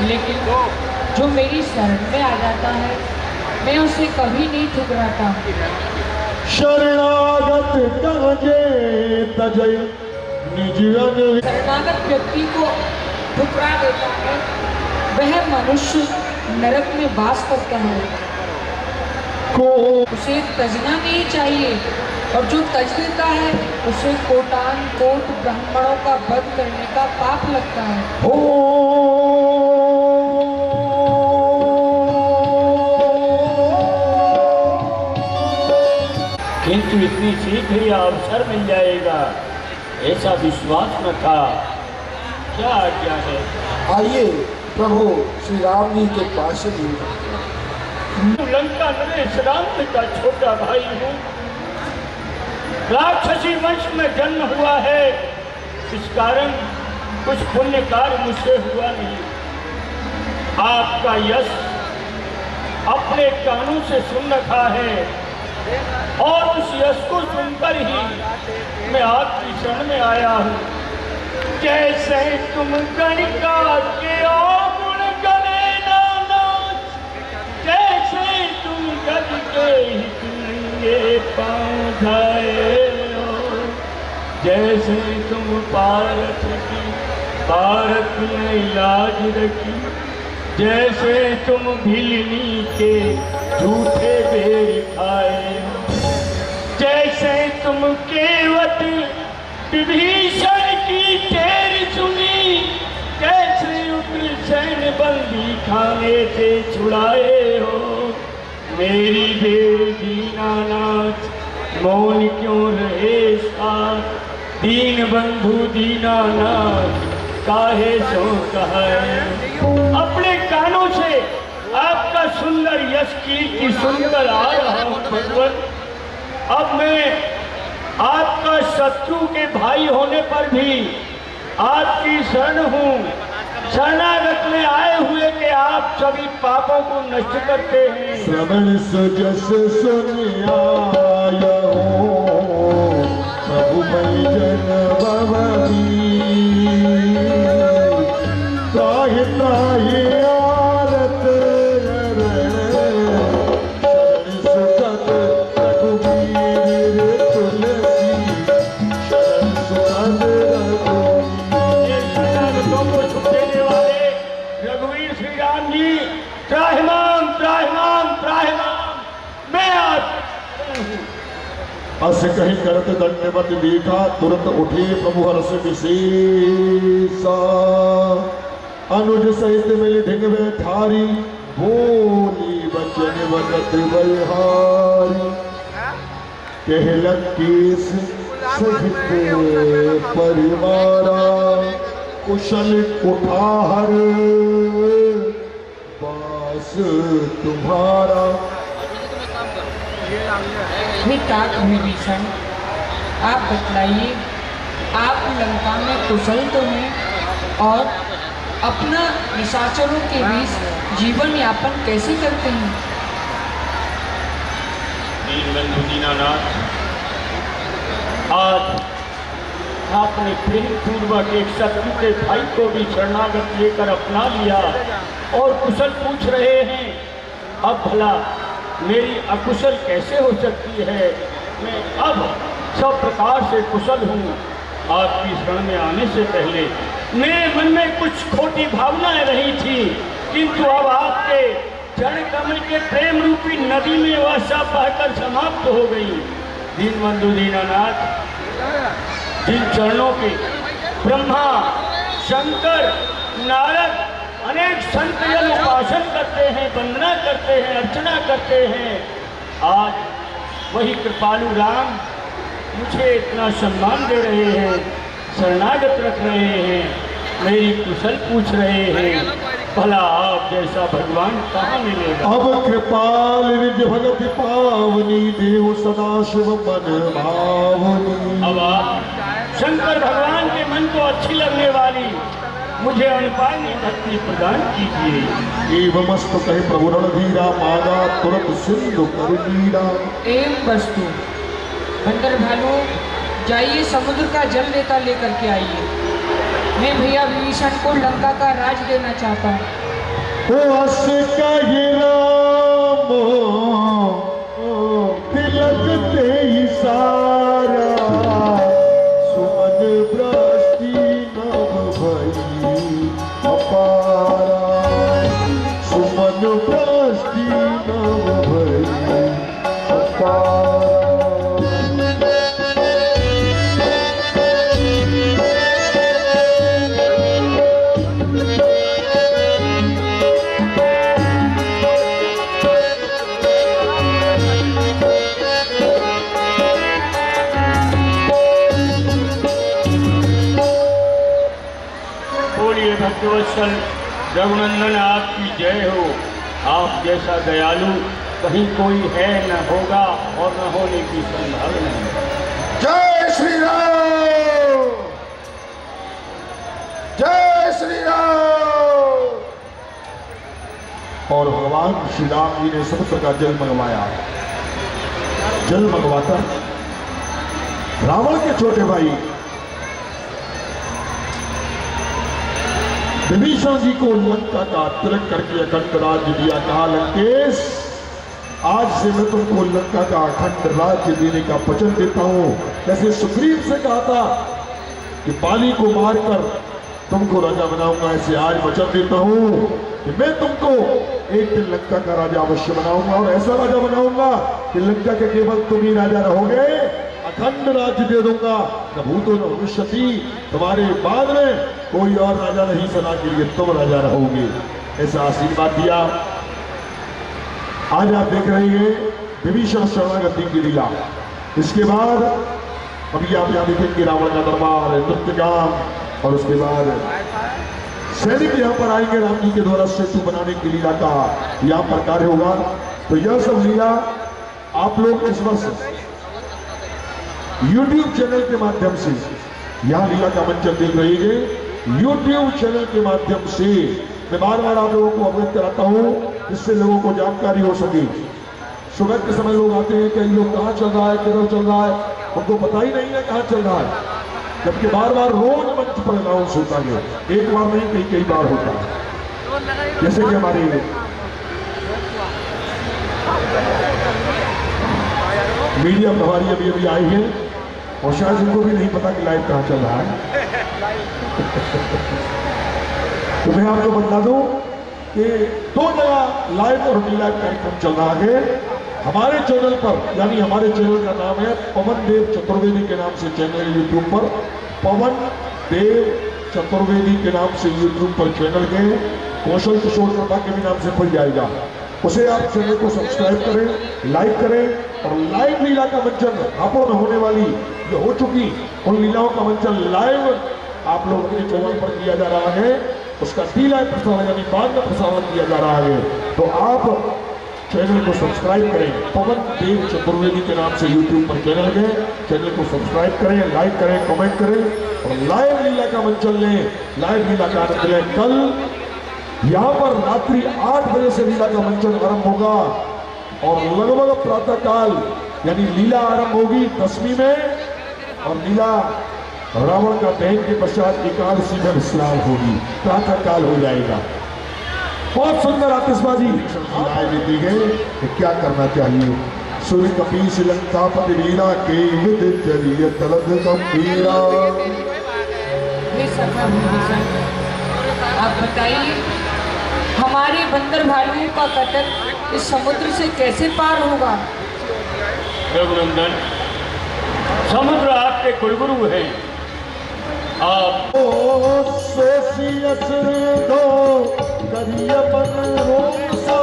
लेकिन जो मेरी शरण में आ जाता है मैं उसे कभी नहीं ठुकराता। शरणागत काजे तजय निज अन। शरणागत व्यक्ति को ठुकरा देता है, वह मनुष्य नरक में वास करता है। को उसे तजना नहीं चाहिए, और जो तज देता है उसे कोटान कोट ब्राह्मणों का वध करने का पाप लगता है। किंतु इतनी शीघ्र ही अवसर मिल जाएगा ऐसा विश्वास न था। क्या आज्ञा है? आइए प्रभु श्री राम जी के पास लंका नरेश राम का छोटा भाई हूँ। राक्षसी वंश में जन्म हुआ है, इस कारण कुछ पुण्य कार्य मुझसे हुआ नहीं। आपका यश अपने कानों से सुन रखा है, और उस यश को सुनकर ही मैं आपकी शरण में आया हूँ। जैसे तुम गणिका के गुण गणे नाच, जैसे तुम गज के हित नंगे पाँव धाए हो, जैसे तुम पारत में लाज रखी, जैसे तुम भिलनी के झूठे बेर खाए, जैसे तुम केवट विभीषण की टेर सुनी, कैसे उग्रसेन बंदी खाने से छुड़ाए हो। मेरी बेर दीनानाथ मौन क्यों रहे साथ, दीन बंधु दीनानाथ काहे सो कहाए। अपने कानों से आपका सुंदर यश कीर्ति सुनकर आ रहा हूँ भगवान। अब मैं आपका शत्रु के भाई होने पर भी आपकी शरण हूँ। शरणागत में आए हुए कि आप सभी पापों को नष्ट करते हैं। श्रवण सजस सुनिया प्रभु मई जन भवनी, त्राहि त्राहि आरत शरण सुखद रघुवीर तुलसी, शरण सुखद रघुवीर। शरणागतों को छुप देने वाले रघुवीर श्री राम जी, त्राहिमाम त्राहिमाम त्राहिमाम, मैं आप अस कहीं करत दंडवत देखा, तुरंत उठे प्रभु हर्ष विशेषा। अनुज सहित मिल धिंग बैठारी, बोली बचन बनत बलिहारी। कहलक केस सहित परिवारा, कुशल कुठार बास तुम्हारा। हे तात विभीषण, आप बतलाइए, आप लंका में कुशल तो हैं और अपना निशाचरों के बीच जीवन यापन कैसे करते हैं? दीनबंधु दीनानाथ, आज आपने प्रेम पूर्वक एक शत्रु के भाई को भी शरणागत लेकर अपना लिया और कुशल पूछ रहे हैं। अब भला मेरी अकुशल कैसे हो सकती है? मैं अब सब प्रकार से कुशल हूँ। आपकी शरण में आने से पहले मेरे मन में कुछ खोटी भावनाएं रही थी, किंतु अब आपके चरण कमल के प्रेम रूपी नदी में वह सब बहकर समाप्त हो गई। दीनबंधु दीनानाथ, जिन चरणों के ब्रह्मा, शंकर, नारद अनेक संत जन उपासन करते हैं, वंदना करते हैं, अर्चना करते हैं, आज वही कृपालु राम मुझे इतना सम्मान दे रहे हैं, शरणागत रख रहे हैं, मेरी कुशल पूछ रहे हैं। भला आप जैसा भगवान कहाँ मिलेगा? अब कृपाल निज भगति पावनी, देव सदा शिव मन भावनी। अब आप शंकर भगवान के मन को अच्छी लगने वाली मुझे अनुपानी भक्ति प्रदान कीजिए। एवं मस्त कहे प्रभु रणधीरा, मांगा तुरंत सिंधु कर नीरा। एवं वस्तु बंदर भालू, जाइए समुद्र का जल नेता लेकर के आइए। मैं भैया विभीषण को लंका का राज देना चाहता हूँ। अस कहि राम तिलक ते सारा, सुमन बृष्टि नभ भई अपारा, सुमन बृष्टि नभ भई अपारा। भक्तवत्सल रघुनंदन, आपकी जय हो। आप जैसा दयालु कहीं कोई है न होगा और न होने की संभावना है। जय श्री राम, जय श्री राम। और भगवान श्री राम जी ने समुद्र का जल मंगवाया। जल मंगवाकर रावण के छोटे भाई विभीषण जी को लंका का तिलक करके अखंड राज्य दिया। कहा, लंकेश, आज से मैं तुमको लंका का अखंड राज्य देने का वचन देता हूं। जैसे सुग्रीव से कहा था कि बाली को मारकर तुमको राजा बनाऊंगा, ऐसे आज वचन देता हूं कि मैं तुमको एक दिन लंका का राजा अवश्य बनाऊंगा, और ऐसा राजा बनाऊंगा कि लंका के केवल तुम ही राजा रहोगे। अखंड राज्य दे दूंगा, न भूतो न भविष्यति, तुम्हारे बाद में कोई और राजा नहीं, सदा के लिए तुम राजा रहोगे, ऐसा आशीर्वाद दिया। आज आप देख रहे हैं विभीषण शरणागति की लीला। इसके बाद अभी आप यहाँ देखेंगे रावण का दरबार, नृत्यगान, और उसके बाद सैनिक यहाँ पर आएंगे राम जी के द्वारा सेतु बनाने की लीला का यहाँ पर कार्य होगा। तो यह सब लीला आप लोग इस वर्ष YouTube चैनल के माध्यम से यहाँ लीला का मंचन देख रहे हैं। YouTube चैनल के माध्यम से मैं बार बार आप लोगों को अवगत कराता हूँ, जिससे लोगों को जानकारी हो सके। सुबह के समय लोग आते हैं, कई लोग कहाँ चल रहा है, किधर चल रहा है, उनको पता ही नहीं है कहाँ चल रहा है, जबकि बार बार रोज मंच पर अनाउंस होता है, एक बार नहीं कई बार होता है। जैसे कि हमारे मीडिया प्रभारी अभी अभी आई है और शायद उनको भी नहीं पता कि लाइव कहाँ चल रहा है। तो मैं आपको बता दूं कि 2 जगह लाइव और डी लाइव कार्यक्रम चल रहा है हमारे चैनल पर, यानी हमारे चैनल का नाम है पवन देव चतुर्वेदी के नाम से चैनल है यूट्यूब पर, पवन देव चतुर्वेदी के नाम से यूट्यूब पर चैनल है, कौशल किशोर शर्मा के भी नाम से खुल जाएगा। उसे आप चैनल को सब्सक्राइब करें, लाइक करें और लाइव लीला का मंचन हाथों में होने वाली जो हो चुकी उन लीलाओं का मंचन लाइव आप लोगों के चैनल पर किया जा रहा है, उसका डी-लाइव प्रसारण यानी बाद में प्रसारण किया जा रहा है। तो आप चैनल को सब्सक्राइब करें, पवन देव चतुर्वेदी के नाम से यूट्यूब पर चैनल है, चैनल को सब्सक्राइब करें, लाइक करें, कमेंट करें और लाइव लीला का मंचन लें, लाइव लीला का आनंद लें। कल यहाँ पर रात्रि 8 बजे से लीला का मंचन आरंभ होगा और लगभग प्रातः काल यानी लीला आरंभ होगी 10वीं में और लीला रावण का दहन के पश्चात एकादशी में विश्राम होगी, प्रातः काल हो जाएगा। बहुत सुंदर आतिशबाजी राय देती है कि क्या करना चाहिए। सूर्य कपीश लंकापति वीरा के विद चलिए तलद गंभीरा। आप बताइए हमारे बंदर भालुओं का कटक इस समुद्र से कैसे पार होगा? रघुनंदन, समुद्र आपके कुलगुरु हैं। आप सोसियस दो करिए मन रोसा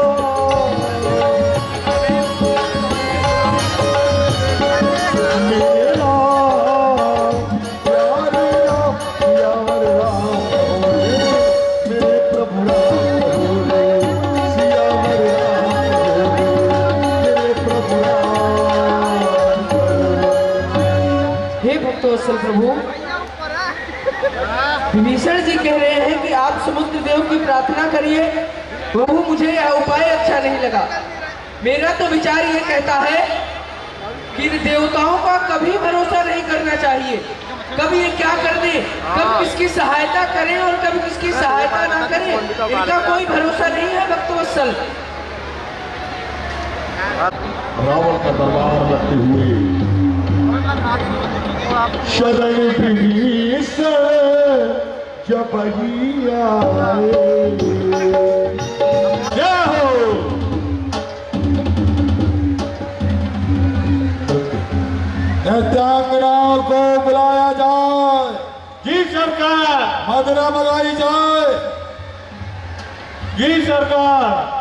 मेरा प्यार राम प्यार राम मेरे प्रभु राम सियावर राम मेरे प्रभु राम। हे भक्तवत्सल प्रभु, विभीषण जी कह रहे हैं कि आप समुद्र देव की प्रार्थना करिए। प्रभु, मुझे यह उपाय अच्छा नहीं लगा। मेरा तो विचार ये कहता है कि देवताओं का कभी भरोसा नहीं करना चाहिए। कब ये क्या कर दे, कब किसकी सहायता करें और कब किसकी सहायता ना करें, इनका कोई भरोसा नहीं है भक्तवत्सल। रावण का दरबार रखते हुए शरण विभीषण जब ही आए, जय हो। दैत्यांगना को बुलाया जाए। जी सरकार। मदरा मंगाई जाए। जी सरकार।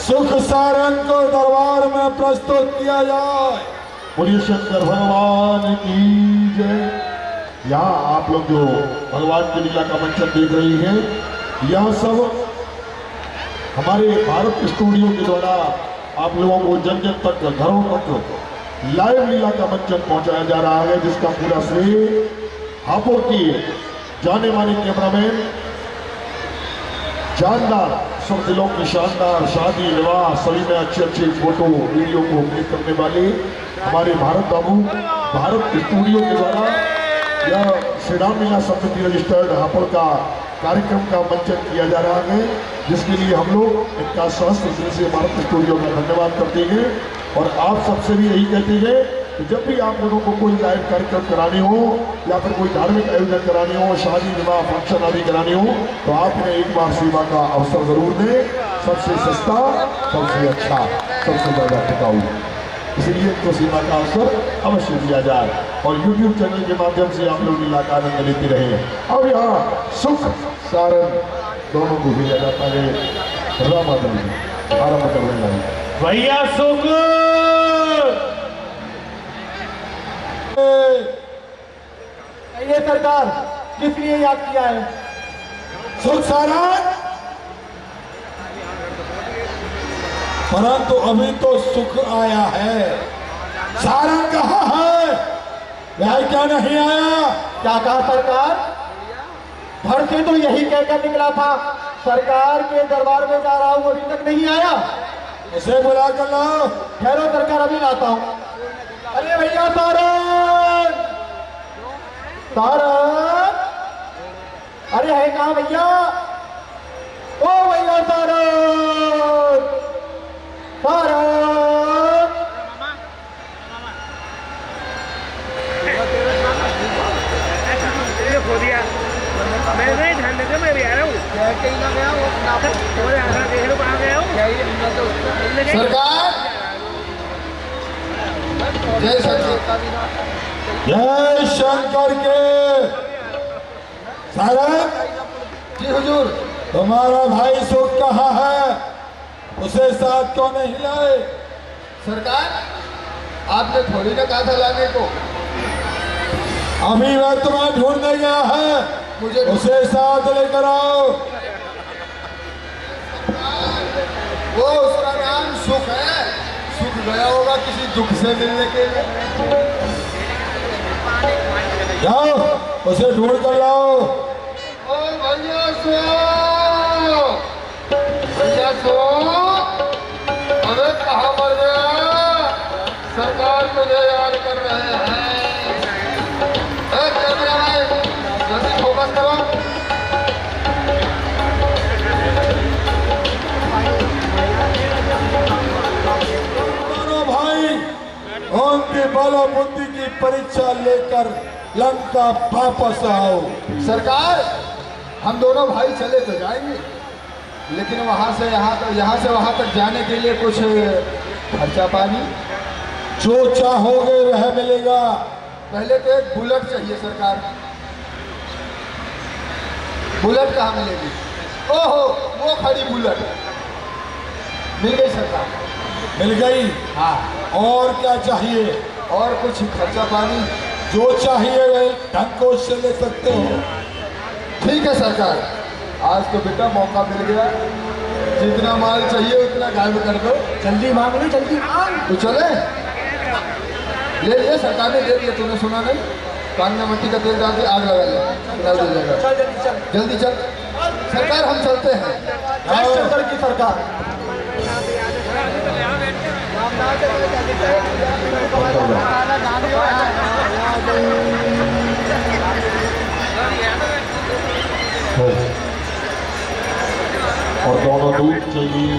सुख सारंग को दरबार में प्रस्तुत किया जाए। बोलिए शंकर भगवान की जय। यहाँ आप लोग जो भगवान की लीला का मंचन देख रही हैं, यह सब हमारे भारत स्टूडियो के द्वारा आप लोगों को जन जन तक, घरों तक लाइव लीला का मंचन पहुंचाया जा रहा है, जिसका पूरा श्रेय हापुड़ की जाने माने कैमरामैन, जानदार सब दिलों की शानदार शादी विवाह सभी में अच्छे अच्छे फोटो वीडियो को क्लिक करने वाले हमारे भारत बाबू भारत स्टूडियो के द्वारा यह श्री राम लीला समिति रजिस्टर्ड हापुड़ का कार्यक्रम का मंचन किया जा रहा है, जिसके लिए हम लोग इनका सहस्त्र दिल से भारत स्टूडियो का धन्यवाद करते हैं। और आप सबसे भी यही कहते हैं कि जब भी आप लोगों को कोई लाइव कार्यक्रम कराने हो या फिर कोई धार्मिक आयोजन कराने हो, शादी विवाह फंक्शन आदि कराने हो, तो आप इन्हें एक बार सेवा का अवसर जरूर दें। सबसे सस्ता, सबसे अच्छा, सबसे ज़्यादा टिकाऊ, इसलिए तो सेवा का अवसर अवश्य दिया जाए और YouTube चैनल के माध्यम से आप लोग लीला का आनंद लेते रहे। अब यहाँ सुख सारंग दोनों को भेजा जाता है। आरम्भ करने लगे भैया सुख। ये सरकार किस लिए याद किया है? सुख सारंग, परंतु अभी तो सुख आया है, सारंग कहाँ है? वह क्या नहीं आया? क्या कहा सरकार? घर से तो यही कहकर निकला था, सरकार के दरबार में जा रहा हूँ, अभी तक नहीं आया। उसे बुला कर लाओ। ठहरो सरकार, अभी लाता हूँ। अरे भैया सारंग, सारंग, अरे है कहाँ भैया? ओ भैया सारंग, सारंग। खो दिया, मैं नहीं ध्यान देते, मैं भी आ रहा हूँ। कहीं ना गया वो देख लो कहाँ गया हूँ। सरकार जय शंकर, जय शंकर के। सारंग जी हुजूर। तुम्हारा भाई सुख कहाँ है? उसे साथ क्यों नहीं लाए? सरकार आपने थोड़ी ना कहा था लाने को। अभी वह तुम्हें ढूंढने गया है, मुझे उसे साथ लेकर आओ। वो उसका नाम सुख है, सुख गया होगा किसी दुख से मिलने के लिए। जाओ उसे ढूंढ कर लाओ। ओ भैया सो, भैया सो, अरे कहाँ मर गया? सरकार मुझे याद कर रहे हैं। जल्दी फोकस करो। दोनों भाई उनकी बला बुद्धि की परीक्षा लेकर लंका वापस आओ। सरकार हम दोनों भाई चले तो जाएंगे, लेकिन वहाँ से वहाँ तक जाने के लिए कुछ खर्चा पानी। जो चाहोगे वह मिलेगा। पहले तो एक बुलेट चाहिए सरकार। बुलेट कहाँ मिलेगी? ओहो, वो खड़ी बुलेट मिल गई सरकार। मिल गई? हाँ। और क्या चाहिए? और कुछ खर्चा पानी? जो चाहिए वही ढंग को उससे ले सकते हो। ठीक है सरकार, आज तो बेटा मौका मिल गया, जितना माल चाहिए उतना गायब कर दो। जल्दी मांग लो, जल्दी मांग। तो चले, ले लिया सरकार ने, ले लिया। तूने सुना नहीं? कान में मिट्टी का तेल डाल के आग लगा लिया। जल्दी चल सरकार, हम चलते हैं। जय शंकर की सरकार। और दोनों दूध चाहिए।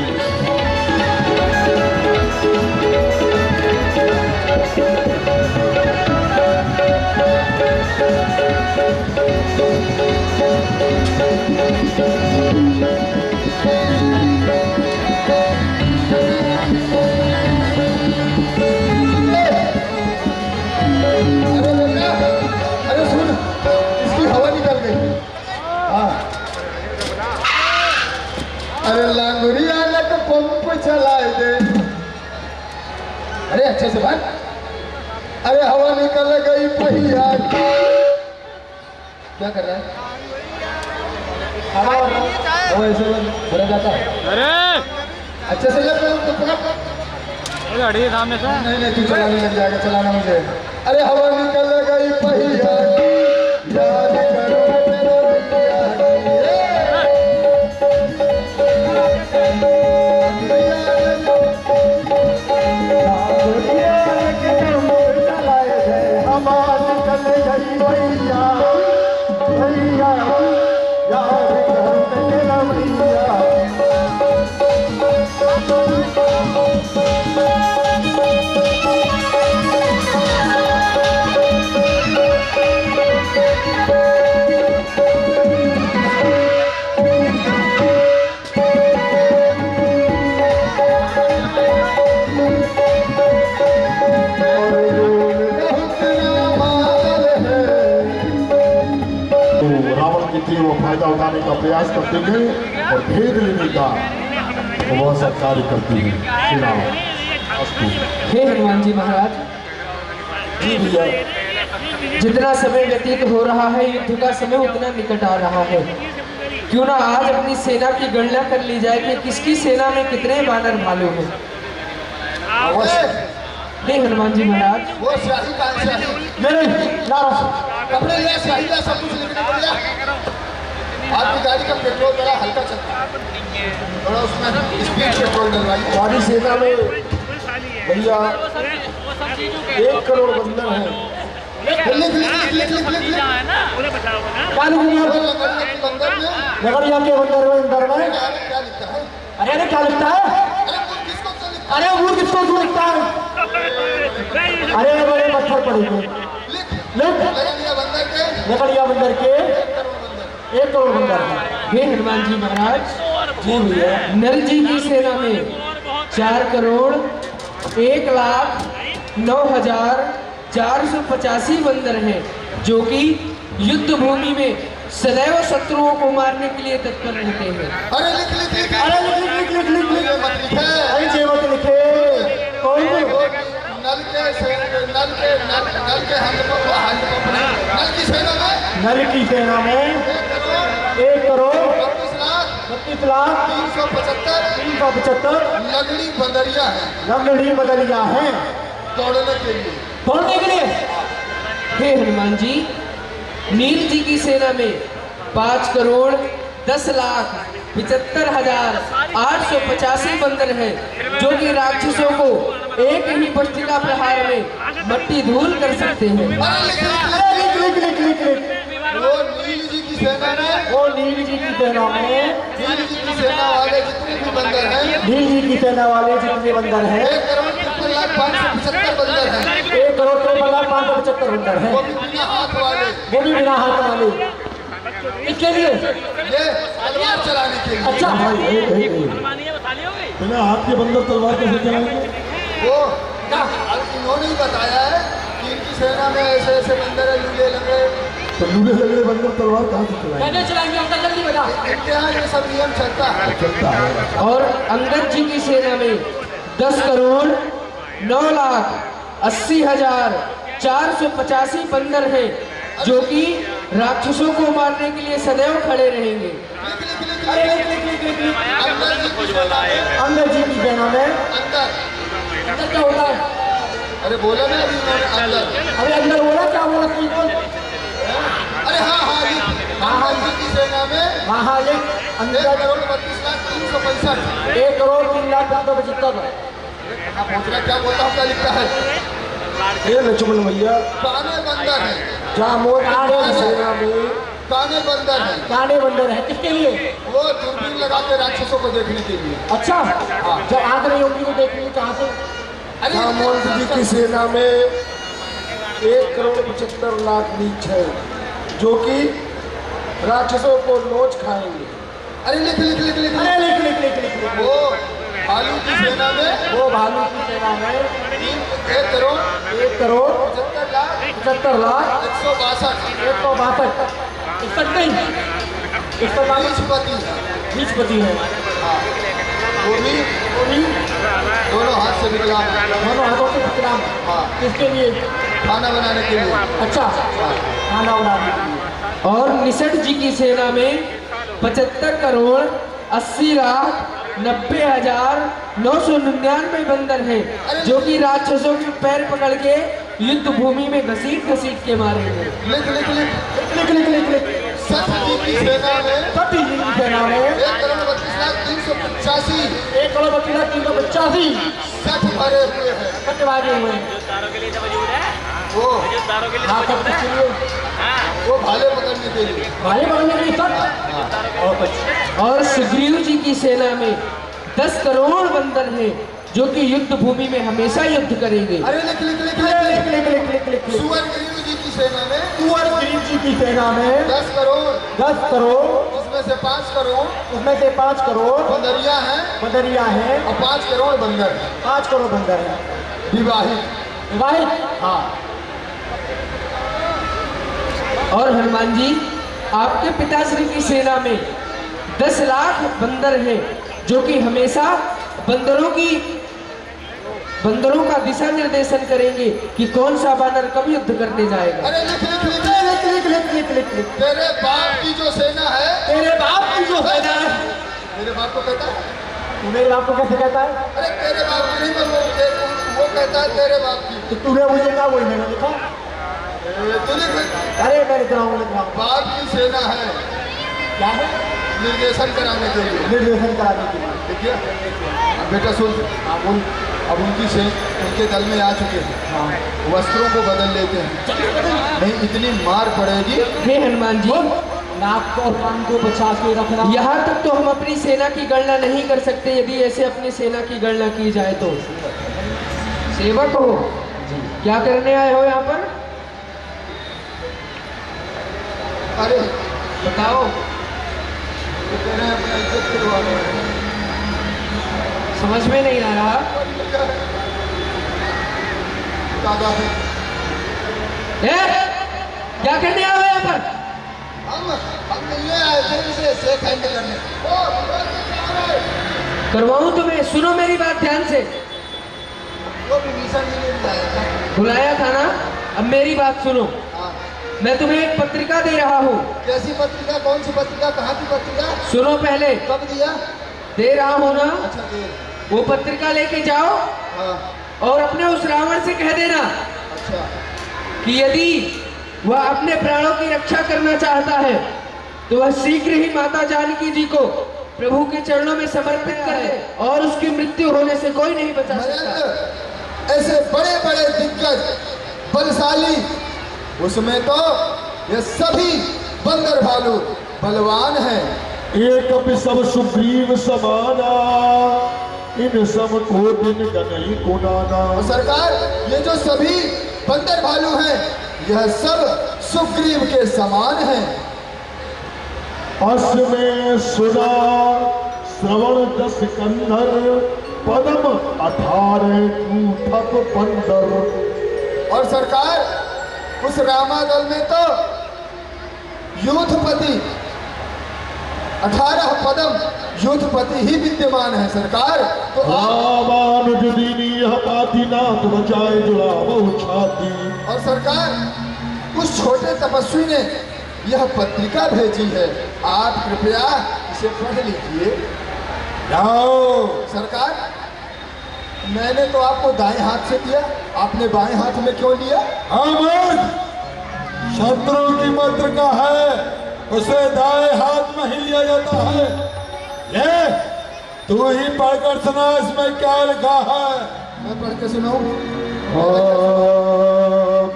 अरे सुन, इसकी हवा निकल गई। हाँ, अरे लांगुरिया लग पंप चलाए दे। अरे अच्छे से बात। अरे हवा निकल गई पहिया की। क्या कर रहा है? वो ऐसे भरा जाता है। अरे अच्छे से लग तो पकड़। गाड़ी सामने से। नहीं तू चलाने लग जाएगा, चलाना मुझे। अरे हवा निकल गई पहिया की, याद करो तेरा भैया वो फायदा उठाने का प्रयास करते हैं और भेद लेने का वह सब कार्य करती है। हे हनुमान जी महाराज, जी भैया, जितना समय व्यतीत हो रहा है युद्ध का समय उतना निकट आ रहा है। क्यों ना आज अपनी सेना की गणना कर ली जाए कि किसकी सेना में कितने वानर भालू हैं। हे हनुमान जी महाराज, वो स्याही का कपड़े ले स्याही का सब कुछ लिखने को लिया। आपकी गाड़ी का पेट्रोल बड़ा हल्का चलता है, थोड़ा उसमें स्पीड पेट्रोल डलवाइए। हमारी सेना में भैया 1 करोड़ बंदर हैं। नगरिया के बंदर में क्या लिखता है? अरे क्या लिखता है? अरे वो किसको क्यों लिखता है? अरे बड़े पत्थर पड़ेंगे। नगरिया बंदर के 1 करोड़ बंदर है। हे हनुमान जी महाराज, जी भैया, नल जी की सेना में 4,01,09,485 बंदर हैं, जो कि युद्ध भूमि में सदैव शत्रुओं को मारने के लिए तत्पर रहते हैं। अरे लिख अरे लिख मत लिखे। कौन नल की सेना में 1 करोड़ 32 लाख 375 लगड़ी बंदरिया है, लंगड़ी बदलिया है दौड़ने के लिए। हे हनुमान जी, नील जी की सेना में 5,10,75,885 बंदर हैं, जो कि राक्षसों को एक ही बस्तिका प्रहार में मट्टी धूल कर सकते हैं। लिख। वो नील जी की सेना में नील जी की सेना वाले जितने भी बंदर हैं, नील जी की सेना वाले जितने बंदर हैं 1,53,575 बंदर हैं। 1,53,575 बंदर हैं। वो भी बिना हाथ वाले, बिना हाथ वाले। इसके लिए ये तलवार चलाने के लिए। अच्छा बिना हाथ के बंदर तलवार कैसे चलाएंगे? वो इन्होंने ही बताया है कि इनकी सेना में ऐसे ऐसे बंदर है, लूले लगे। तो लूले लगे बंदर तलवार कहाँ से चलाएंगे? कैसे चलाएंगे उनका जल्दी बता। इनके यहाँ ये सब नियम चलता है। और अंगद जी की सेना में 10,09,80,485 बंदर हैं, जो कि राक्षसों को मारने के लिए सदैव खड़े रहेंगे। अंदर जी की सेना में अंदर क्या होता है? अरे बोला ना अभी उन्होंने अंदर। अरे अंदर बोला क्या बोला? अरे हाँ जी की सेना में अंदर 1,32,365। 1,03,375। क्या बोलता हूँ, क्या लिखता है? ये लक्ष्मण भैया, काने बंदर है, जामोद की सेना में काने बंदर है। काने बंदर है। किसके लिए? वो दूरबीन लगा के राक्षसों को देखने के लिए। अच्छा, जब आंख नहीं होगी वो देखने कहाँ से? जामोद जी की सेना में 1,75,00,000 नीच है, जो कि राक्षसों को नोच खाएंगे। अरे लिख। वो भालू की सेना में 1,75,75,162 बीजपति है। वो भी से विकलांग। दोनों हाथों से विकलांग। हाँ। किसके लिए? खाना बनाने के लिए। अच्छा, खाना बनाने के लिए। और निषद जी की सेना में 75 करोड़ 80 लाख 90,999 बंदर हैं, जो कि राक्षसों के पैर पकड़ के युद्ध भूमि में घसीट घसीट के मारेंगे। लिख लिख लिख लिख लिख लिख लिख। सठ जी की सेना में 1,32,385 1,32,385 60 भरे हुए हैं। कटवाजे हुए हैं। वो भाले पकड़ने के लिए। भाले पकड़ने के लिए और सुग्रीव जी की सेना में 10 करोड़ बंदर हैं, जो कि युद्ध भूमि में हमेशा युद्ध करेंगे। अरे लिख लिख लिख लिख लिख लिख लिख लिख। सुग्रीव जी की सेना में 10 करोड़। उसमें से 5 करोड़ बंदरिया हैं और 5 करोड़ बंदर। 5 करोड़ बंदर हैं। विवाहित। हाँ। और हनुमान जी, आपके पिताश्री की सेना में 10 लाख बंदर हैं, जो कि हमेशा बंदरों का दिशा निर्देशन करेंगे कि कौन सा बानर कब युद्ध करने जाएगा। अरे लिख लिख लिख लिख लिख लिख लिख लिख लिख। तेरे बाप की जो सेना है। तेरे बाप की जो सेना है। मेरे बाप को कहता है? मेरे बाप को कैसे कहता है? अरे तेरे बाप की नहीं, वो कहता है तेरे बाप की। तो तूने मुझे क्या बोल मैंने लिखा? तू लिख। अरे मैं लिख रहा हूँ। बाप की सेना है। क्या है? निर्देशन कराने के लिए। निर्देशन कराने के लिए। देखिए बेटा सुन। अब उनके दल में आ चुके हैं। वस्त्रों को बदल लेते हैं, नहीं इतनी मार पड़ेगी। हे हनुमान जी, नाक और कान को बचा के रखना। यहाँ तक तो हम अपनी सेना की गणना नहीं कर सकते। यदि ऐसे अपनी सेना की गणना की जाए तो। सेवक हो, क्या करने आए हो यहाँ पर? अरे बताओ। अपना इज्जत करवा रहे हैं। समझ में नहीं आ रहा। दादा है। क्या करने आए हो यहाँ पर? हम मिलने आए थे इसे शेक हैंड करने। करवाऊं तुम्हें? सुनो मेरी बात ध्यान से। वो भी मिशन में बुलाया था। बुलाया था ना? अब मेरी बात सुनो। मैं तुम्हें एक पत्रिका दे रहा हूँ। कैसी पत्रिका? कौन सी पत्रिका? कहाँ की पत्रिका? सुनो पहले। कब दिया? दे रहा हूँ ना। अच्छा दे। वो पत्रिका लेके जाओ। और अपने उस रावण से कह देना। अच्छा। कि यदि वह अपने प्राणों की रक्षा करना चाहता है तो वह शीघ्र ही माता जानकी जी को प्रभु के चरणों में समर्पित करे, और उसकी मृत्यु होने से कोई नहीं बचा सकता। ऐसे बड़े बड़े दिग्गज बलशाली, उसमें तो ये सभी बंदर भालू बलवान हैं। एक सब सुग्रीव समाना, इन सब को दिन नहीं कुनाना। सरकार, ये जो सभी बंदर भालू हैं, यह सब सुग्रीव के समान हैं। अस में सुना श्रवण 10 कंधर, पदम 18 ठप बंदर। और सरकार, उस रामादल में तो यूथपति 18 पदम यूथपति ही विद्यमान है सरकार। तो रामानुज दीनी पातिनाथ बचाए जुड़ावो छाती। और सरकार, उस छोटे तपस्वी ने यह पत्रिका भेजी है, आप कृपया इसे पढ़ लीजिए। जाओ। सरकार, मैंने तो आपको दाएं हाथ से दिया, आपने बाएं हाथ में क्यों लिया? शत्रु की पत्रिका है, उसे दाएं हाथ में ही लिया जाता है। ले, तू ही पढ़कर सुना इसमें क्या लिखा है। मैं पढ़ के सुनाऊं?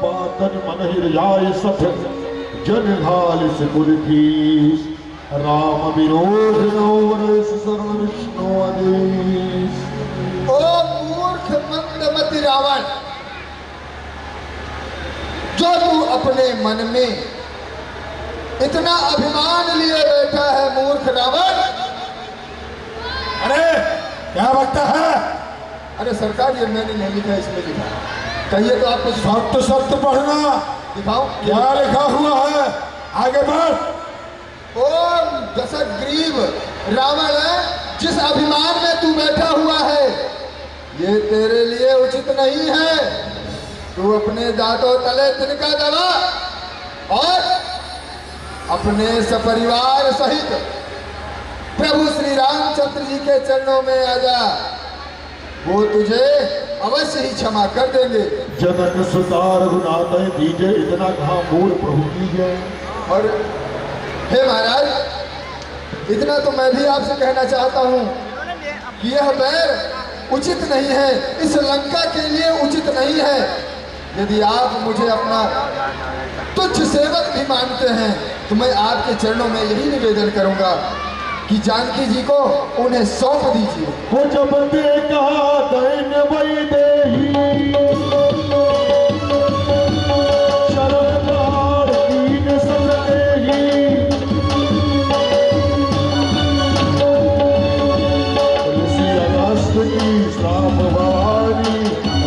बातन मन हृदय सठ जन घाल से पुरखीस, राम विरोध नौरस शरण विष्णु आदेश। ओ मूर्ख मंदमति रावण, जो तू अपने मन में इतना अभिमान लिए बैठा है, मूर्ख रावण। अरे क्या बकता है? अरे सरकार, ये मैंने नहीं लिखा, इसमें लिखा। कहिए तो आपको सत्य सत्य पढ़ना। दिखाओ क्या लिखा हुआ है, आगे बढ़। ओम दशग्रीव रावण, जिस अभिमान में तू बैठा हुआ है, ये तेरे उचित नहीं है। तू अपने दांतों तले तिनका दबा और अपने सपरिवार सहित प्रभु श्री रामचंद्र जी के चरणों में आ जा। वो तुझे अवश्य ही क्षमा कर देंगे। जनक सुता रघुनाथ दीजे, इतना कहा मूल प्रभु कीजिए। और हे महाराज, इतना तो मैं भी आपसे कहना चाहता हूँ कि यह बैर उचित नहीं है, इस लंका के लिए उचित नहीं है। यदि आप मुझे अपना तुच्छ सेवक भी मानते हैं तो मैं आपके चरणों में यही निवेदन करूंगा कि जानकी जी को उन्हें सौंप दीजिए। वो जब देखा दैन वही देही, शरण पार कीन सब देही। तुलसी अगस्त की श्राप भवानी,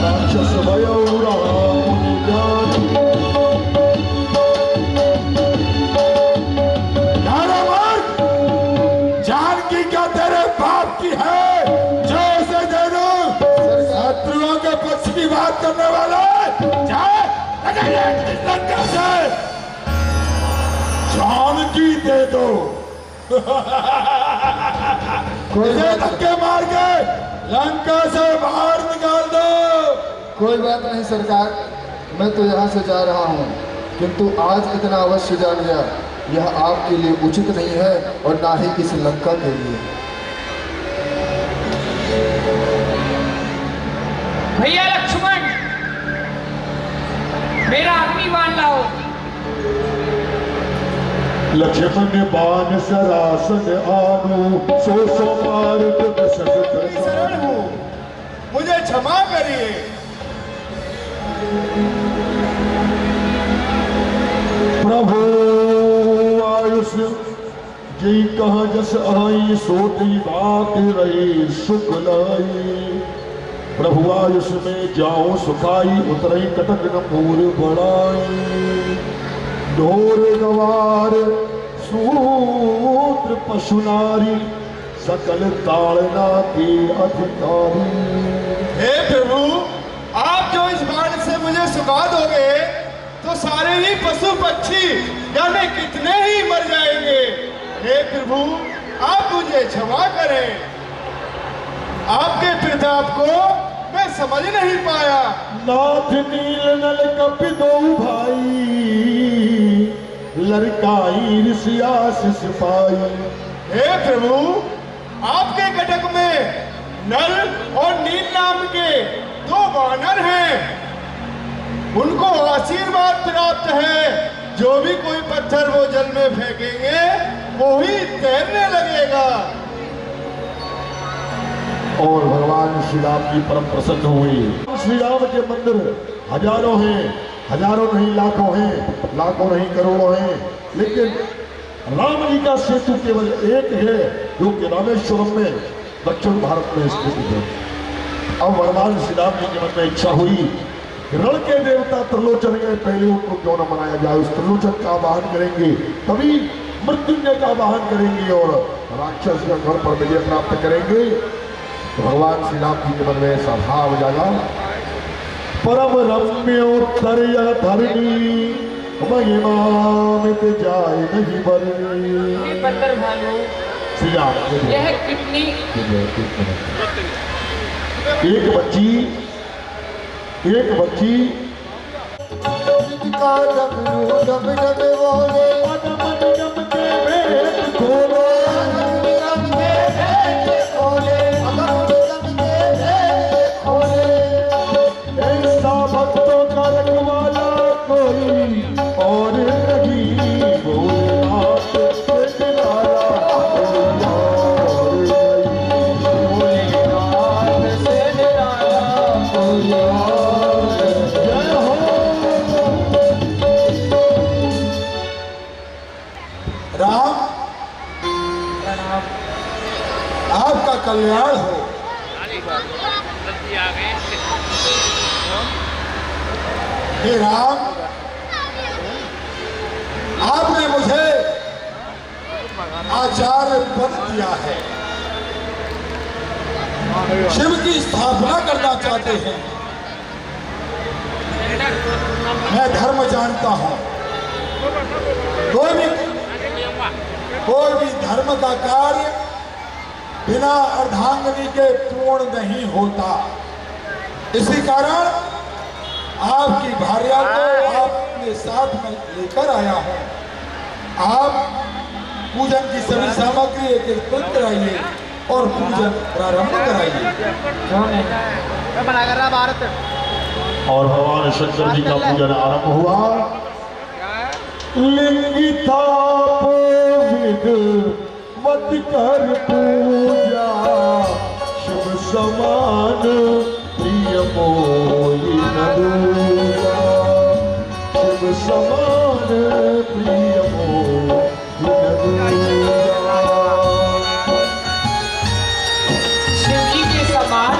राक्षस भयो राम जानी। जानकी क्या तेरे बाप की है जो उसे दे दो? शत्रुओं के पक्ष की बात करने वाला जानकी दे दो। इसे धक्के मार के लंका से बाहर निकाल दो। कोई बात नहीं सरकार, मैं तो यहाँ से जा रहा हूँ, किंतु आज इतना अवश्य जान गया, यह आपके लिए उचित नहीं है और ना ही इस लंका के लिए। भैया लक्ष्मण, मेरा अग्नि बाण लाओ। लक्ष्मण बाण सरासन आनु, सो मार्ग शरण हूँ, मुझे क्षमा करिए। प्रभु आयुष जी कहा जस आई, सोती बात रही सुख लाई। प्रभु आयुष में जाऊं सुखाई, उतरई कटक न पूर बढ़ाई। ढोर गवार सूत्र पशु नारी, सकल ताड़ना के अधिकारी। हे प्रभु, आप जो इस बाण से मुझे सुखा दोगे तो सारे ही पशु पक्षी यानी कितने ही मर जाएंगे। हे प्रभु, आप मुझे क्षमा करें। आपके प्रताप को मैं समझ नहीं पाया। नाथ नील नल कपि दो भाई, लड़काई ऋषियास सिपाही। हे प्रभु, आपके कटक में नल और नील नाम के दो वानर हैं, उनको आशीर्वाद प्राप्त है। जो भी कोई पत्थर वो जल में फेंकेंगे वो ही तैरने लगेगा। और भगवान श्री राम की परम प्रसन्न हुई। श्री राम के मंदिर हजारों हैं, हजारों नहीं लाखों हैं, लाखों नहीं करोड़ों हैं, लेकिन राम जी का सेतु केवल एक है जो कि रामेश्वरम में दक्षिण भारत में स्थित है। अब भगवान श्री राम जी के मन में इच्छा हुई, रण के देवता त्रिलोचन गए, पहले उनको क्यों न मनाया जाए, उस त्रिलोचन का आवाहन करेंगे, तभी मृत्युंजय का आवाहन करेंगे और राक्षस का घर पर विजय प्राप्त करेंगे। तो भगवान श्री राम जी के मन में ऐसा भाव जागा। परम रम्योत्तर यह धरणी, महिमा मिट जाए नहीं बरनी। बंदर भालू श्री राम यह कितनी एक बच्ची ऐसा भक्तों का रखवाला कोई और नहीं, भोलेनाथ से निराला कोई और। जय हो राम, आपका कल्याण हो। हे राम, आपने मुझे आचार्य पद दिया है, शिव की स्थापना करना चाहते हैं, मैं धर्म जानता हूँ। कोई भी धर्म का कार्य बिना अर्धांगिनी के पूर्ण नहीं होता। इसी कारण आपकी भार्या को अपने साथ में लेकर आया हूँ। आप पूजन की सभी सामग्री एकत्रित कराइए और पूजन प्रारंभ कराइए। और भगवान शंकर जी का पूजन आरंभ हुआ। लिंगिता मत कर पूजा, शुभ समान प्रिय मोहि न दूजा, शुभ समान प्रिय मोहि न दूजा। शिव जी के समान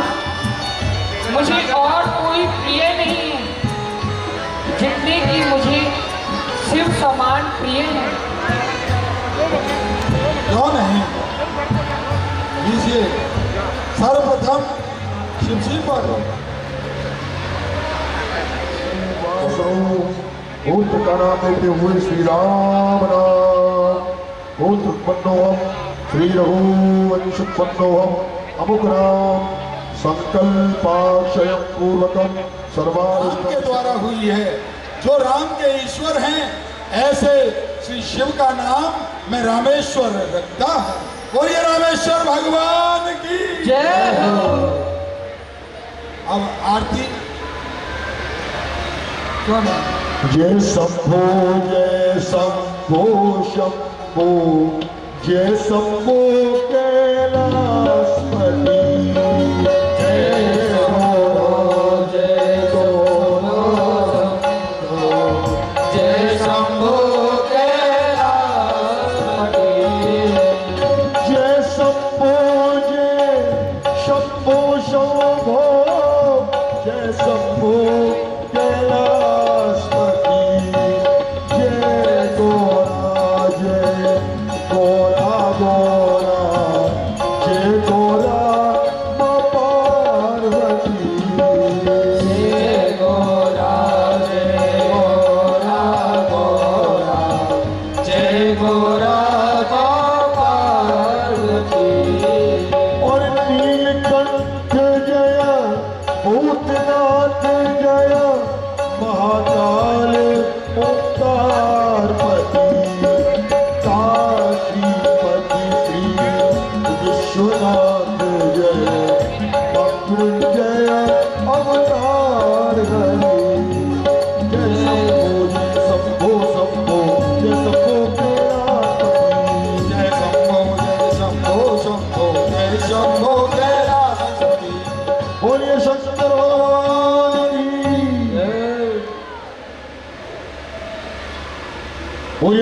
मुझे और कोई प्रिय नहीं है, जितने की मुझे शिव समान प्रिय है। क्यों नहीं? लीजिए सर्वप्रथम शिव जी पर गोत्र का नाम लेते हुए श्री राम नाम। गोत्र उत्पन्नोहम श्री रघुवंश उत्पन्नोहम अमुक नाम संकल्पाक्षयम पूर्वकम सर्वार्थ के द्वारा हुई है। जो राम के ईश्वर हैं ऐसे श्री शिव का नाम मैं रामेश्वर रखता हूँ। बोलिए रामेश्वर भगवान की जय हो। अब आरती जय शंभो जय शंभो शंभो जय शंभो कैलाशपति जय हो जय जय शंभो कैलाशपति जय शंभो शंभो शंभो जय शंभो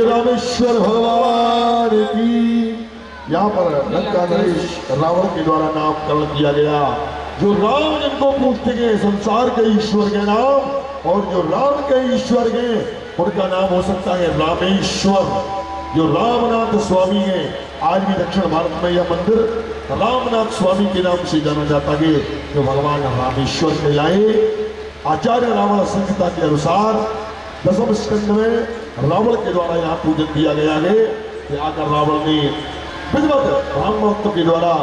रामेश्वर भगवान की। यहाँ पर लंका नरेश रावण के द्वारा नामकरण किया गया। जो राम जिनको पूछते गए संसार के ईश्वर के नाम, और जो राम के ईश्वर हैं उनका नाम हो सकता है रामेश्वर। जो रामनाथ स्वामी हैं, आज भी दक्षिण भारत में यह मंदिर रामनाथ स्वामी के नाम से जाना जाता है, जो भगवान रामेश्वर में आए। आचार्य रावण संहिता के अनुसार दसम स्कंद में रावण के द्वारा यहाँ पूजन किया गया है कि आकर रावण ने विधिवत ब्राह्मणों के द्वारा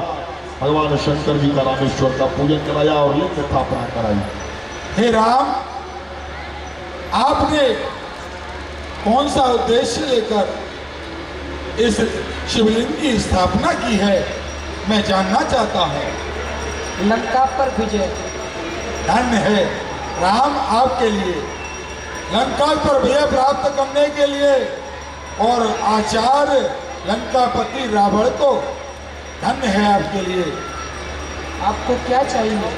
भगवान शंकर जी का रामेश्वर का पूजन कराया और लिंग स्थापना कराई। हे राम, आपने कौन सा उद्देश्य लेकर इस शिवलिंग की स्थापना की है, मैं जानना चाहता हूँ। लंका पर विजय। धन्य है राम आपके लिए, लंका पर विजय प्राप्त करने के लिए, और आचार्य लंकापति रावण को धन्य है आपके लिए। आपको क्या चाहिए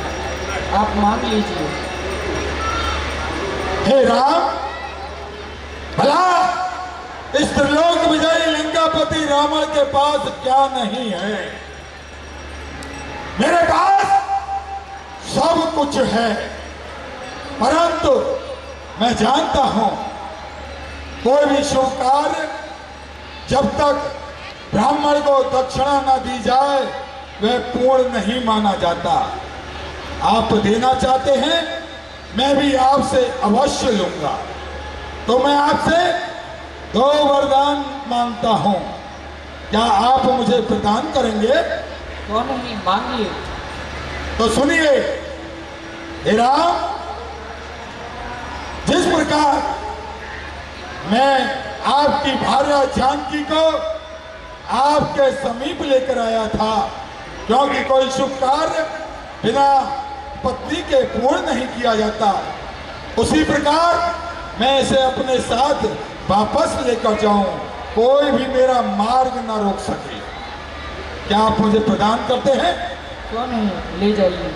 आप मांग लीजिए। हे राम, भला इस त्रिलोक विजयी लंकापति रावण के पास क्या नहीं है? मेरे पास सब कुछ है, परंतु मैं जानता हूं कोई भी शुभ कार्य जब तक ब्राह्मण को दक्षिणा न दी जाए वह पूर्ण नहीं माना जाता। आप देना चाहते हैं मैं भी आपसे अवश्य लूंगा। तो मैं आपसे 2 वरदान मांगता हूं, क्या आप मुझे प्रदान करेंगे? क्यों नहीं, मांगिए। तो सुनिए, हे राम, जिस प्रकार मैं आपकी भार्या जानकी को आपके समीप लेकर आया था, क्योंकि कोई शुभ कार्य बिना पत्नी के पूर्ण नहीं किया जाता, उसी प्रकार मैं इसे अपने साथ वापस लेकर जाऊं, कोई भी मेरा मार्ग ना रोक सके। क्या आप मुझे प्रदान करते हैं? क्यों नहीं, ले जाइए।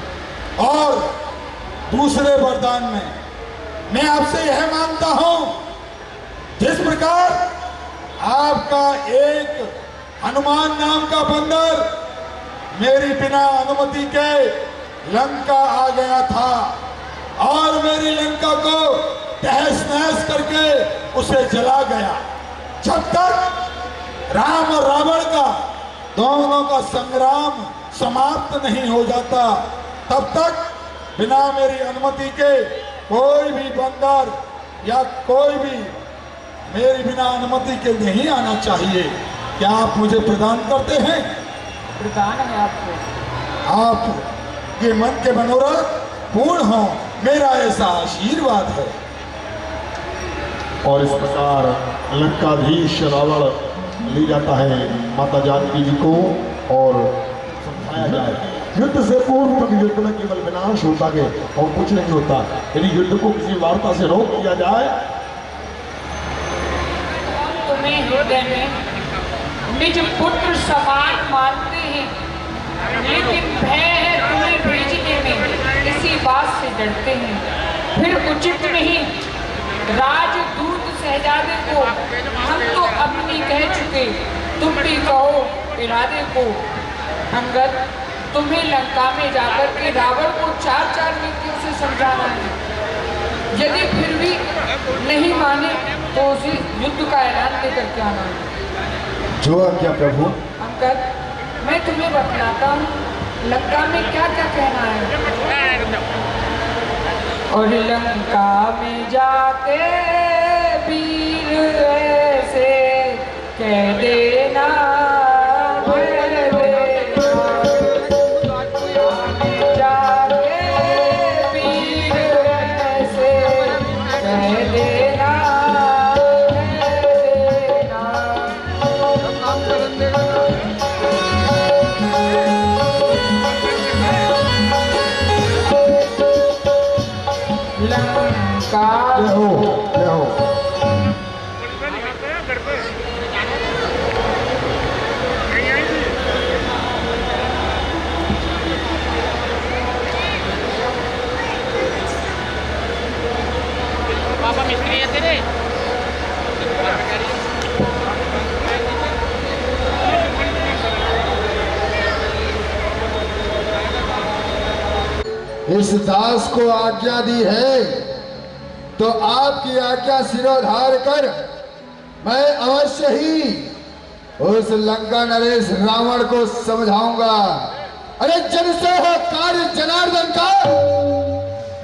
और दूसरे वरदान में मैं आपसे यह मांगता हूं, जिस प्रकार आपका एक हनुमान नाम का बंदर मेरी बिना अनुमति के लंका आ गया था और मेरी लंका को तहस नहस करके उसे जला गया, जब तक राम और रावण का दोनों का संग्राम समाप्त नहीं हो जाता, तब तक बिना मेरी अनुमति के कोई भी बंदर या कोई भी मेरी बिना अनुमति के नहीं आना चाहिए। क्या आप मुझे प्रदान करते हैं? प्रदान है आपको। आप के मन के मनोरथ पूर्ण हो, मेरा ऐसा आशीर्वाद है। और इस प्रकार लंकाधीश रावण ले जाता है माता जानकी जी को और समझाया जाए, युद्ध से पूर्व तक युद्ध में केवल विनाश होता है और कुछ नहीं होता। यदि युद्ध को किसी वार्ता से रोक दिया जाए, तुम्हें हृदय में निज पुत्र समान मानते हैं, लेकिन भय है तुम्हें भेजने में, इसी बात से डरते हैं। फिर उचित नहीं, राजदूत शहजादे को हम तो अपनी कह चुके, तुम भी कहो इरादे को। अंगद, तुम्हें लंका में जाकर के रावण को 4-4 नीतियों से समझाना है। यदि फिर भी नहीं माने तो उसे युद्ध का ऐलान लेकर के आना है। जो क्या प्रभु? अंगद, मैं तुम्हें बतलाता हूँ लंका में क्या क्या कहना है। और लंका में जाके वीर ऐसे कह देना, इस दास को आज्ञा दी है तो आपकी आज्ञा सिरोधार कर मैं अवश्य ही उस लंका नरेश रावण को समझाऊंगा। अरे जन से हो कार्य जनार्दन का,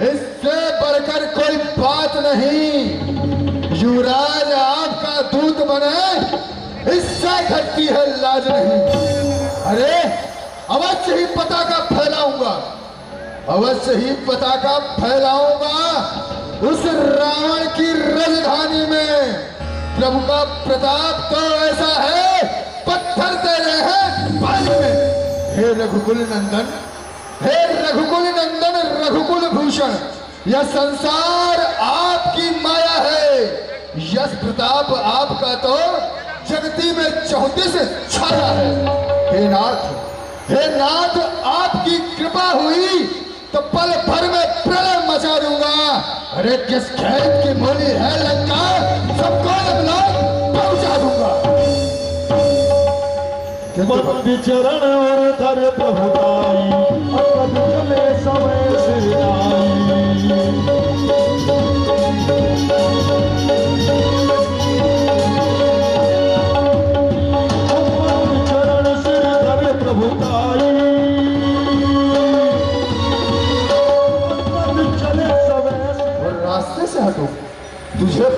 इससे बढ़कर कोई बात नहीं। युवराज आपका दूत बने, इससे घटती है लाज नहीं। अरे अवश्य ही पताका फैलाऊंगा, अवश्य ही पताका फैलाऊंगा उस रावण की राजधानी में। प्रभु का प्रताप तो ऐसा है, पत्थर दे रहे हैं पानी में। हे रघुकुल नंदन, हे रघुकुल नंदन, रघुकुल भूषण, यह संसार आपकी माया है। यश प्रताप आपका तो जगती में 34 छाया है। हे नाथ, आपकी कृपा हुई तो पल भर में प्रलय मचा दूंगा। अरे किस खेत की बोली है लंका, सबको पहुंचा दूंगा। चरण और धर प्रभुताई, चले समय से चरण सिर धर प्रभुताई, चले समय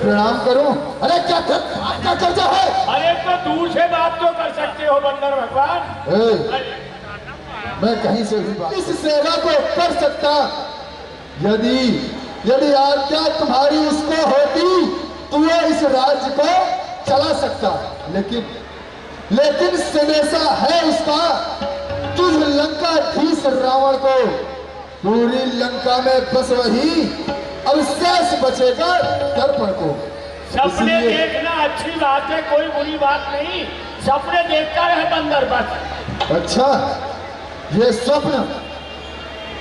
प्रणाम करूं? अरे क्या कर्जा है? अरे तो दूर से बात तो कर सकते हो बंदर भगवान। मैं कहीं से भी बात इस सेवा को कर सकता यदि आज्ञा तुम्हारी उसको होती तो वो इस राज्य को चला सकता, लेकिन सनेसा है उसका तुझ लंकाधीश रावण को। पूरी लंका में बस वही अवशेष बचेगा दर्पण को। सपने देखना अच्छी बात है, कोई बुरी बात नहीं, सपने देखता रहे बंदर बस। अच्छा, ये स्वप्न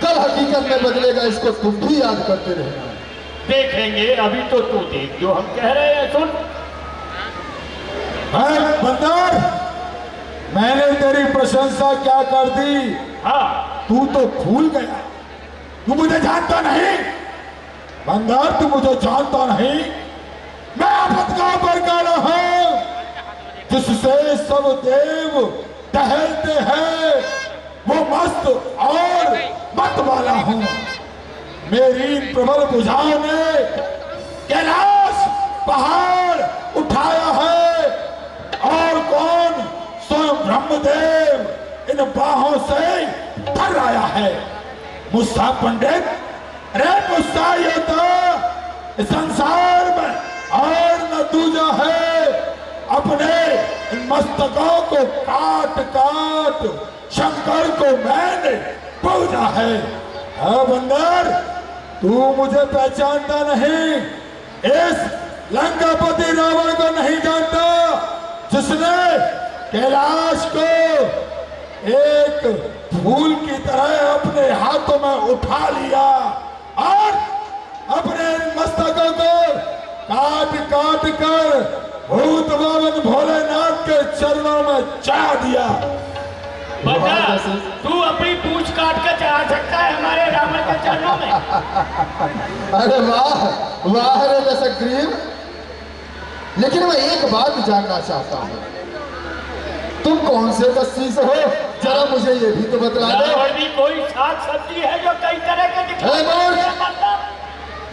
कल हकीकत में बदलेगा, इसको तुम भी याद करते रहना। देखेंगे, अभी तो तू देख जो हम कह रहे हैं। सुन बंदर, मैंने तेरी प्रशंसा क्या कर दी? हाँ, तू तो भूल गया, तू मुझे जानता नहीं। बंदर, तू मुझे जानता नहीं। मैं आपदा पर गया हूं, जिससे सब देव टहलते हैं, वो मस्त और मत वाला हूं। मेरी प्रबल भुजाओं ने कैलाश पहाड़ उठाया है, और कौन? स्वयं ब्रह्मदेव इन बाहों से भर आया है। मुस्सा पंडित, रे मुस्सा, ये तो संसार में और न दूजा है। अपने इन मस्तकों को काट काट शंकर को मैंने पूजा है। बंदर, तू मुझे पहचानता नहीं, इस लंकापति रावण को नहीं जानता, जिसने कैलाश को एक फूल की तरह अपने हाथों में उठा लिया और अपने मस्तकों को काट काट कर भूत बावन भोलेनाथ के चरणों में चढ़ा दिया। बता, तू अपनी पूंछ काट के चढ़ा सकता है हमारे रावण के चरणों में? अरे वाह वाह रे दशग्रीव, लेकिन मैं एक बात जानना चाहता हूँ, तुम कौन से दस्तीस हो? जरा मुझे ये भी तो बतला दो। रावण भी कोई साग सब्जी है जो कई तरह के दिखाई देते हैं।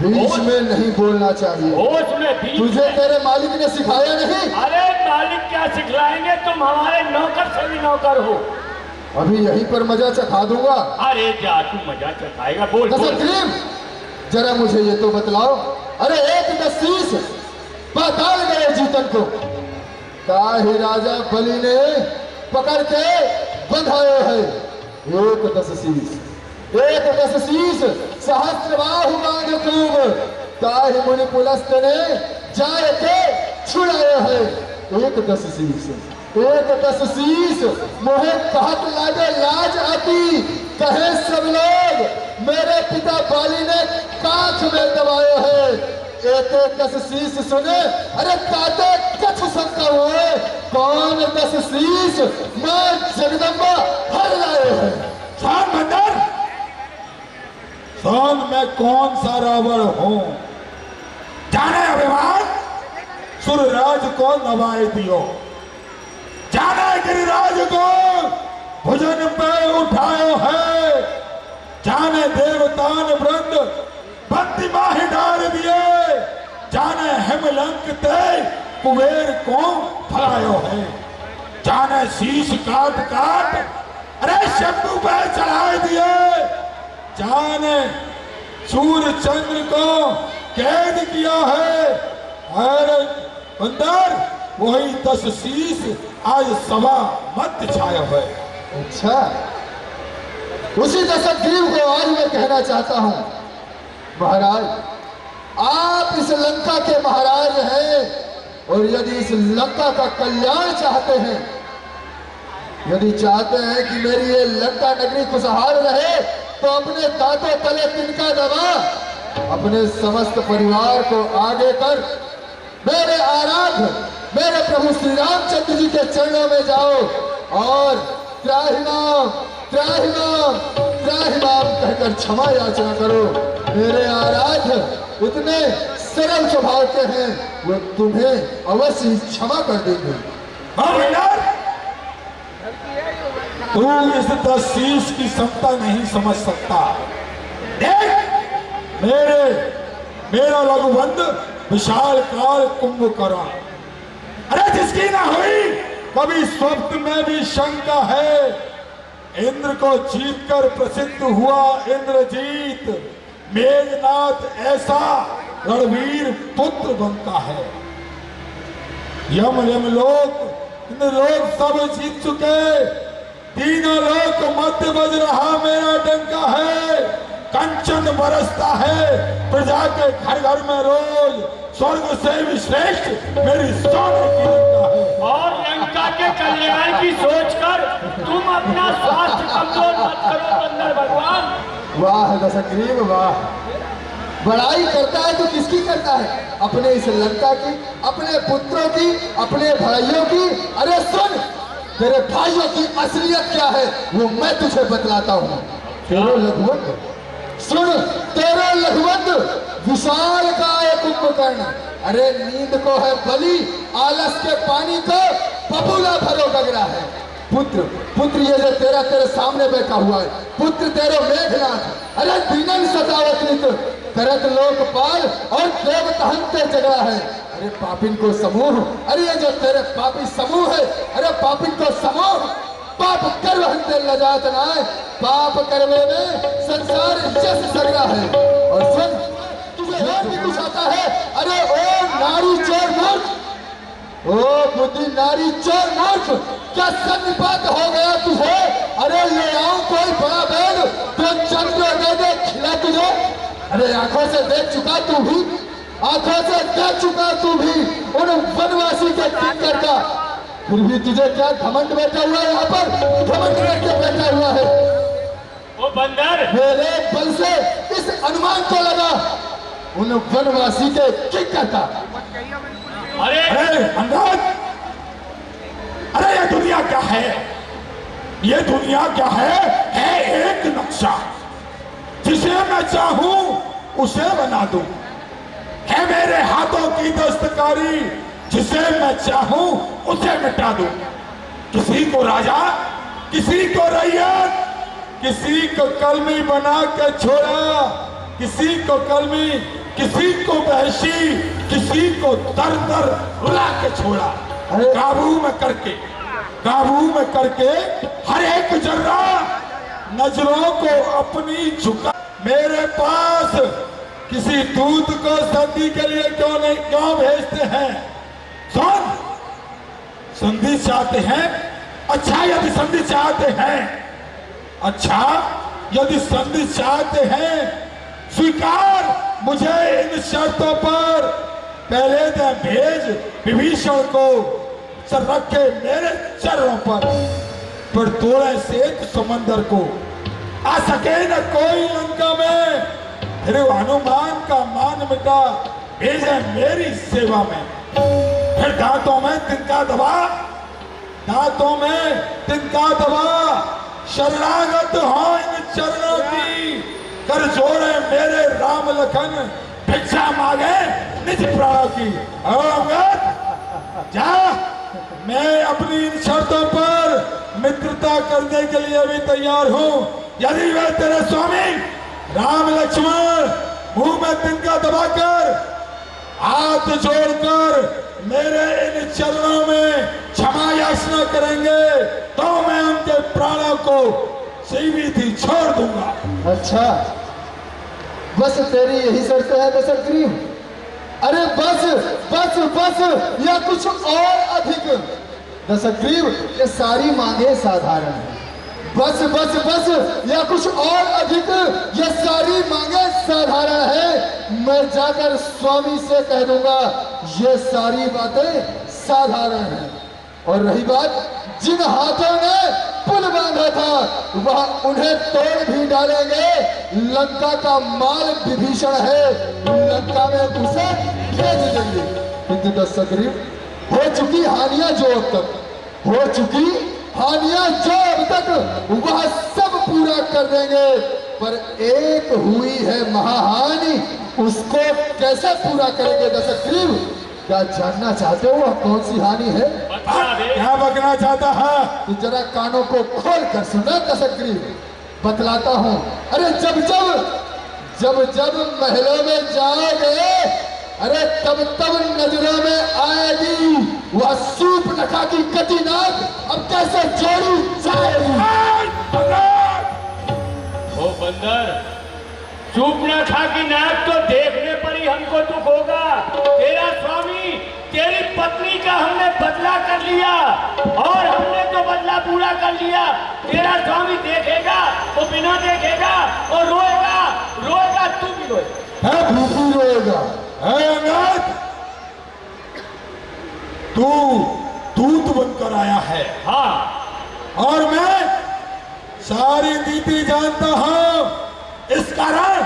बीच में नहीं बोलना चाहिए। तुझे तेरे मालिक ने सिखाया नहीं? अरे मालिक क्या सिखलाएंगे, तुम हमारे नौकर से भी नौकर हो। अभी यहीं पर मजा चखा दूंगा। अरे जा, तू मजा चखाएगा? बोल दशग्रीव, जरा मुझे ये तो बतलाओ। अरे एक दस्तीस पाताल गए जीतन को ताही राजा बलि ने पकड़ के बंधाए है। एक दस शीश सहस्रबाहु बांध खूब ताही मुनि पुलस्त ने जाए के छुड़ाए है। एक दस शीश मोहे कहत लागे लाज आती, कहे सब लोग मेरे पिता बाली ने कांच में दबाए है। एक दस शीश सुने, अरे ताते कछ सकता हुए, कौन दस शीश मां जगदम्बा हर लाए है। शान बंदर, शान मैं कौन सा रावण हूं? जाने अभिमान सुरराज को नवाए दियो, जाने गिरिराज को भुजन पे उठायो है, जाने देवतान वृंद बंदी माही डाल दिए, जाने हिमलंक ते कुबेर को फलायो है, जाने शीश काट काट अरे शंभू पे चढ़ा दिए, जाने सूर्य चंद्र को कैद किया है। अरे बंदर, वही दस शीश आज सभा मत छाया है। अच्छा, उसी दशग्रीव को आज मैं कहना चाहता हूं, महाराज आप इस लंका के महाराज हैं, और यदि इस लंका का कल्याण चाहते हैं, यदि चाहते हैं कि मेरी ये लंका नगरी खुशहाल रहे, तो अपने दांतों तले तिनका दबा अपने समस्त परिवार को आगे कर मेरे आराध्य मेरे प्रभु श्री रामचंद्र जी के चरणों में जाओ और त्राहिमाम त्राहिमाम त्राहिमाम कहकर क्षमा याचना करो। मेरे आराध्य उतने सरल स्वभाव के हैं, वो तुम्हें अवश्य क्षमा कर देंगे। तू इस दस शीश की क्षमता नहीं समझ सकता। देख, मेरा रघुवंश विशाल काल कुंभकर्ण। अरे जिसकी ना हुई कभी स्वप्न में भी शंका है, इंद्र को जीतकर प्रसिद्ध हुआ इंद्रजीत, मेघनाथ ऐसा रणवीर पुत्र बनता है। यम लोक इंद्र लोक सब जीत चुके, तीनों लोक मध्य बज रहा मेरा डंका है, कंचन बरसता है प्रजा के घर घर में रोज, स्वर्ग से भी श्रेष्ठ मेरी सोने की लंका है। और लंका के कल्याण की सोचकर तुम अपना स्वास्थ्य कमजोर मत करो बंदर भगवान। वाह दशग्रीव वाह, बड़ाई करता है तो किसकी करता है? अपने इस लंका की, अपने पुत्रों की, अपने भाइयों की। अरे सुन, तेरे भाइयों की असलियत क्या है वो मैं तुझे बतलाता हूँ। तेरे लघुवंत सुन, तेरे लघुवंत विशाल का एक कुंभकर्ण, अरे नींद को है बलि, आलस के पानी को बबूला भरो गगरा है। पुत्र ये जो तेरे सामने बैठा हुआ है, पुत्र तेरे मेघनाथ, अरे दीनन सतावत नित करत लोकपाल और देवतहंते झगड़ा है। अरे पापिन को समूह, अरे ये जो तेरे पापी समूह है, अरे पापिन को समूह, पाप कर्म हंते लजात नाय, पाप कर्मे में संसार जस सगड़ा है। और सुन, तुझे और भी कुछ आता है? अरे ओ नारी चोर मूर्ख, ओ बुद्धि नारी चोर मूर्ख, क्या सन्निपात हो गया तुझे? अरे ले आओ कोई बड़ा बैल तो चंद्र दे खिला तुझे। अरे आंखों से देख चुका तू भी, आंखों से देख चुका तू भी उन वनवासी के किंकर का, फिर भी तुझे क्या घमंड बैठा हुआ है? यहाँ पर घमंड करके बैठा हुआ है। ओ बंदर, मेरे बल से इस अनुमान को लगा उन वनवासी के किंकर का। अरे अंगद, अरे ये दुनिया क्या है? ये दुनिया क्या है एक नक्शा, जिसे मैं चाहूं उसे बना दूं, है मेरे हाथों की दस्तकारी, जिसे मैं चाहूं उसे मिटा दूं। किसी को राजा, किसी को रैयत, किसी को कलमी बना के छोड़ा, किसी को कलमी, किसी को वहशी, किसी को दर दर रुला के छोड़ा। काबू में करके हर एक जर्रा नजरों को अपनी झुका। मेरे पास किसी दूत को संधि के लिए क्यों भेजते हैं? सुन, संधि चाहते हैं? अच्छा यदि संधि चाहते हैं, अच्छा यदि संधि चाहते हैं, स्वीकार मुझे इन शर्तों पर। पहले दे भेज विभीषण को, रखे मेरे चरणों पर तोड़े श्वेत समंदर को, आ सके न कोई लंका में, फिर हनुमान का मान मिटा, भेजे मेरी सेवा में। फिर दांतों में तिनका दबा, शरणागत हो इन चरणों की, कर जोड़े मेरे राम लखन, भिक्षा मांगे निज प्राणों की। अंगद जा, मैं अपनी इन शर्तों पर मित्रता करने के लिए भी तैयार हूं। यदि वे तेरे स्वामी राम लक्ष्मण मुंह में तिनका दबाकर, हाथ जोड़कर मेरे इन चरणों में क्षमा याचना करेंगे, तो मैं उनके प्राणों को जीवित ही छोड़ दूंगा। अच्छा, बस तेरी यही शर्त है दशग्रीव? अरे बस बस बस या कुछ और अधिक? दशग्रीव, ये सारी मांगे साधारण है। बस बस बस या कुछ और अधिक? ये सारी मांगे साधारण है। मैं जाकर स्वामी से कह दूंगा ये सारी बातें साधारण हैं। और रही बात जिन हाथों ने पुल बांधा था, वह उन्हें तोड़ भी डालेंगे। लंका का माल विभीषण है, लंका में उसे भेज देंगे। किंतु दशग्रीव, हो चुकी हानियां जो अब तक हो चुकी हानियां जो अब तक, वह सब पूरा कर देंगे। पर एक हुई है महाहानि, उसको कैसे पूरा करेंगे दशग्रीव? क्या जानना चाहते हो वह कौन सी हानि है? क्या बकना चाहता है? तो जरा कानों को खोल कर सुना दशग्रीव, बतलाता हूं। अरे जब जब महलों में जाओगे, अरे तब नजरों में आएगी वह सूप नखा की कटी नाक, अब कैसे जोड़ी जाएगी। ओ बंदर, सूप नखा की नाक तो देखने पर ही हमको दुख होगा। तेरा स्वामी, तेरी पत्नी का हमने बदला कर लिया और हमने तो बदला पूरा कर लिया। तेरा स्वामी देखेगा, वो बिना देखेगा और रोएगा, रोएगा, तू भी रोएगा। है भूखी रोएगा, है अनाथ। तू दूत बनकर आया है। हाँ, और मैं सारी नीति जानता हूँ। इस कारण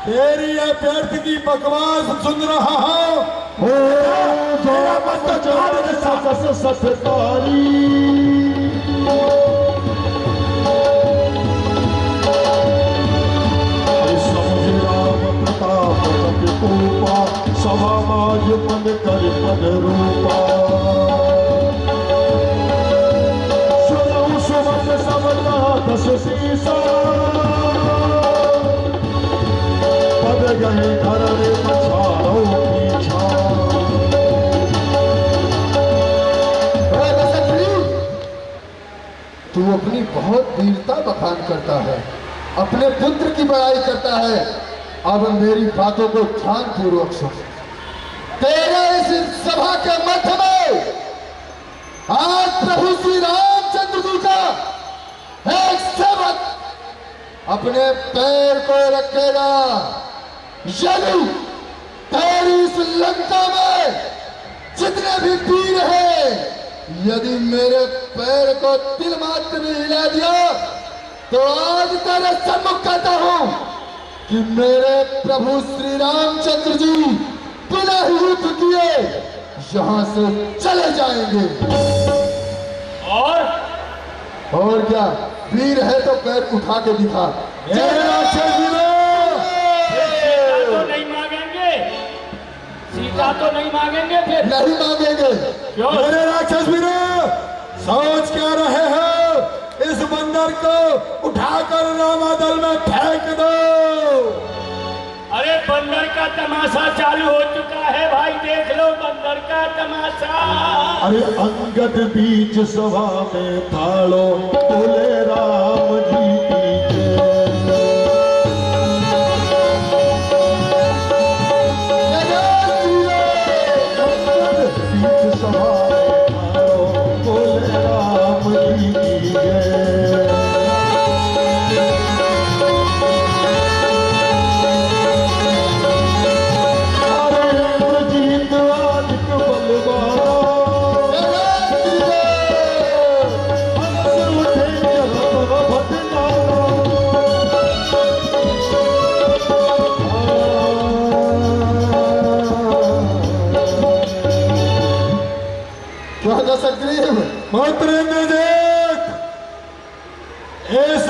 तेरी अभ्यर्थ की बकवास सुन रहा हूँ। सत्कारी समझ राम प्रताप कूपा, समाज मन कर पद रूपा। सुनऊ सुमन समता दस सीसा, पद गए घर रे पछाड़ो पीछा। तू अपनी बहुत वीरता बखान करता है, अपने पुत्र की बड़ाई करता है। अब मेरी बातों को ध्यान पूर्वक सुन। तेरे इस सभा के मध्य में आज प्रभु श्री रामचंद्र जी का एक सेवक अपने पैर को रखेगा। यदि तेरी इस लंका में जितने भी वीर हैं, यदि मेरे पैर को तिल मात्र भी हिला दिया तो आज तेरे सम्मुख कहता हूं कि मेरे प्रभु श्री रामचंद्र जी बिना युद्ध किए यहां से चले जाएंगे। और क्या, वीर है तो पैर उठा के दिखा। तो नहीं मांगेंगे, सीता तो नहीं मांगेंगे, फिर नहीं मांगेंगे। क्यों? मेरे राक्षस वीरों, सोच क्या रहे हो? इस बंदर को उठाकर रामादल में फेंक दो। अरे बंदर का तमाशा चालू हो चुका है भाई, देख लो बंदर का तमाशा। अरे अंगद बीच सभा में थाड़ो, बोले राम जी की इस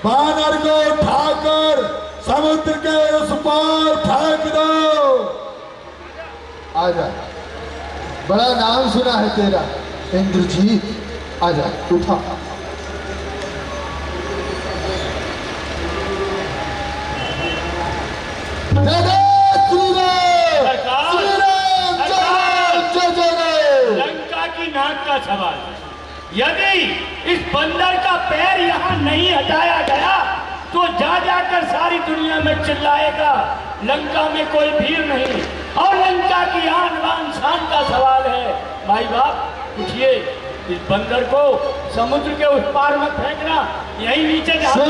बानर को उठाकर समुद्र के उस पार फेंक दो। आजा, बड़ा नाम सुना है तेरा इंद्रजीत। आजा, उठा। लंका की नाक का सवाल, यदि इस बंदर का पैर यहाँ नहीं हटाया गया तो जा जाकर सारी दुनिया में चिल्लाएगा लंका में कोई वीर नहीं। और लंका की आन बान शान का सवाल है। भाई बाप उठिए, इस बंदर को समुद्र के उस पार में फेंकना, यही नीचे सुन,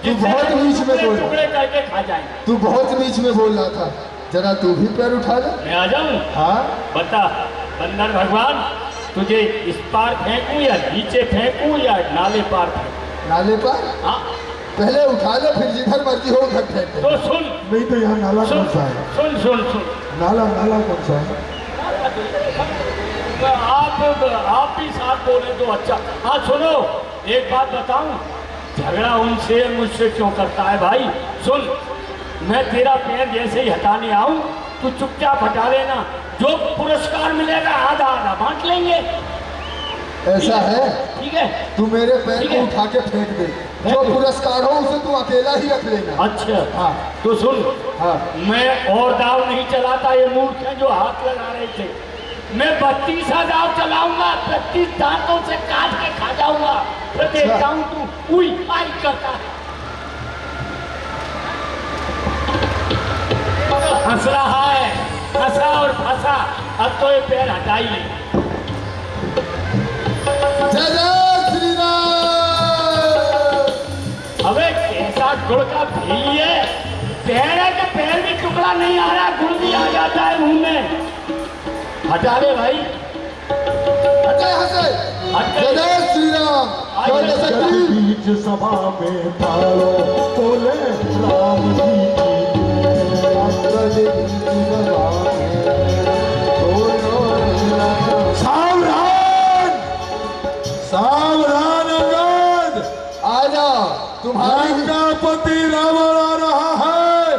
तू बहुत बीच में बोल, टुकड़े करके खा जाएंगे। तू बहुत बीच में बोल रहा था, जरा तू भी पैर उठा ले। मैं आ जाऊं? हाँ, बता बंदर भगवान, तुझे इस पार फेंकूं या नीचे फेंकूं या नाले पार फेंकूं? नाले पार? हाँ, पहले उठा ले, फिर जिधर मर्जी हो उधर फेंक। तो सुन। नहीं तो यहाँ नाला कौन सा है? सुन सुन सुन, नाला कौन सा है? आप भी साथ बोले तो अच्छा। हाँ सुनो, एक बात बताऊं, झगड़ा उनसे मुझसे क्यों करता है भाई? सुन, मैं तेरा पैर जैसे ही हटाने आऊं तू चुपचाप हटा लेना, जो पुरस्कार मिलेगा आधा आधा बांट लेंगे। ऐसा है? ठीक है, तू मेरे पैर को उठा के फेंक दे, जो पुरस्कार हो उसे तू अकेला ही रख लेना। अच्छा हाँ तो सुन, हाँ मैं और दाव नहीं चलाता, ये मूर्ख हैं जो हाथ लगा रहे थे। मैं 32 दाव चलाऊंगा, 32 दांतों से काट के खा जाऊंगा, फिर देखता हूं तू उई पाई करता। हंस रहा है, हंसा और फंसा, अब तो ये पैर हटा ही नहीं। जय जय श्री राम। अबे कैसा गुड़ का भेली है, पैर है कि पैर भी टुकड़ा नहीं आ रहा, गुड़ भी आ जाता है मुंह में। हटा ले भाई, हटे हंसे। जय जय श्री राम। जय जय श्री बीच सभा में पालो बोले राम जी सावधान सावधान अंगद, आजा। तुम्हारी पति रावण आ रहा है,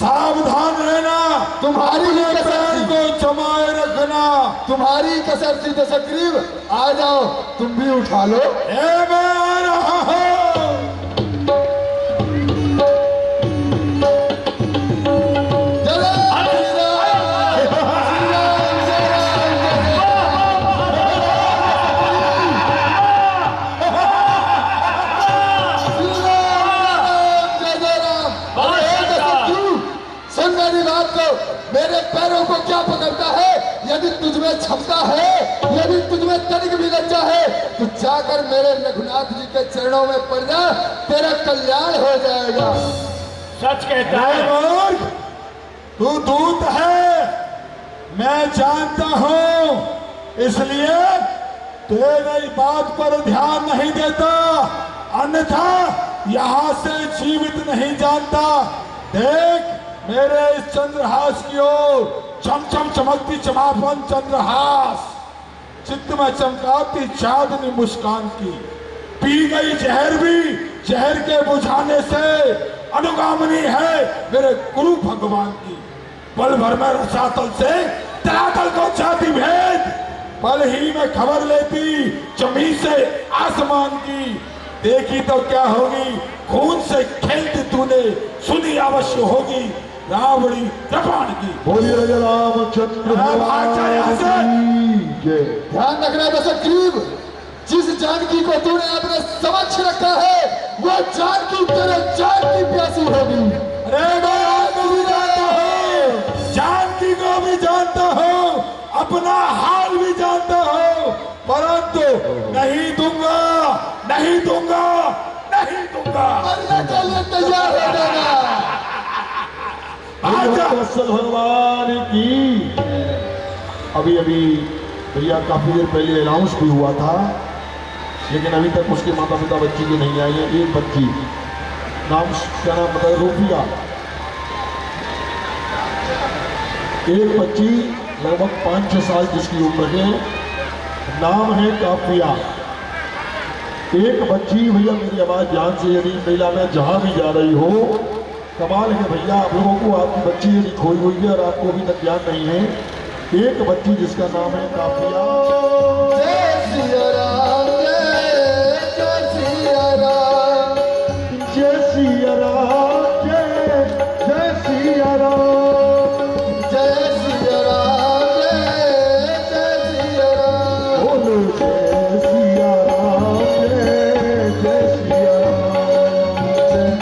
सावधान रहना। तुम्हारी पैर को जमाए रखना। तुम्हारी कसर थी दशग्रीव, आ जाओ तुम भी उठा लो। मैं आ रहा हूँ। मेरे पैरों को क्या पकड़ता है? यदि तुझमें क्षमता है, यदि तुझमें तनिक भी लज्जा है, तो जाकर मेरे रघुनाथ जी के चरणों में पड़ जा, तेरा कल्याण हो जाएगा। सच कहता है। तू दूत है, मैं जानता हूं, इसलिए तेरी बात पर ध्यान नहीं देता, अन्यथा यहां से जीवित नहीं जानता। देख मेरे इस चंद्रहास की ओर, चमचम चमकती चमापन चंद्रहास, चित्त में चमकाती चांदनी मुस्कान की। पी गई जहर भी जहर के बुझाने से अनुगामिनी है मेरे गुरु भगवान की। पल भर में रसातल से तलातल को जाती भेद, पल ही में खबर लेती जमीन से आसमान की। देखी तो क्या होगी, खून से खेलती तूने सुनी अवश्य होगी रावणी कृपाण की। बोलिए राजा रामचंद्र भगवान की। ध्यान रखना दशग्रीव, जिस जानकी को तूने अपने समक्ष रखा है, वो जानकी तेरे जान की प्यासी होगी। अरे मैं भी जानता हूँ, जानकी को भी जानता हूँ, अपना हाल भी जानता हूँ, परंतु नहीं दूंगा, नहीं दूंगा, नहीं दूंगा। मरने के लिए तैयार हो जाना। भगवान की। अभी अभी भैया काफी देर पहले अनाउंस भी हुआ था, लेकिन अभी तक उसके माता पिता बच्ची की नहीं आई है। एक बच्ची, नाम क्या नाम बताया, रूपिया। एक बच्ची लगभग 5-6 साल जिसकी उम्र है, नाम है काफिया। एक बच्ची, भैया मेरी आवाज ध्यान से, यदि महिला में जहां भी जा रही हो, कमाल है भैया आप लोगों को, आपकी बच्ची यदि खोई हुई है और आपको अभी तक ज्ञान नहीं है। एक बच्ची जिसका नाम है काफिया।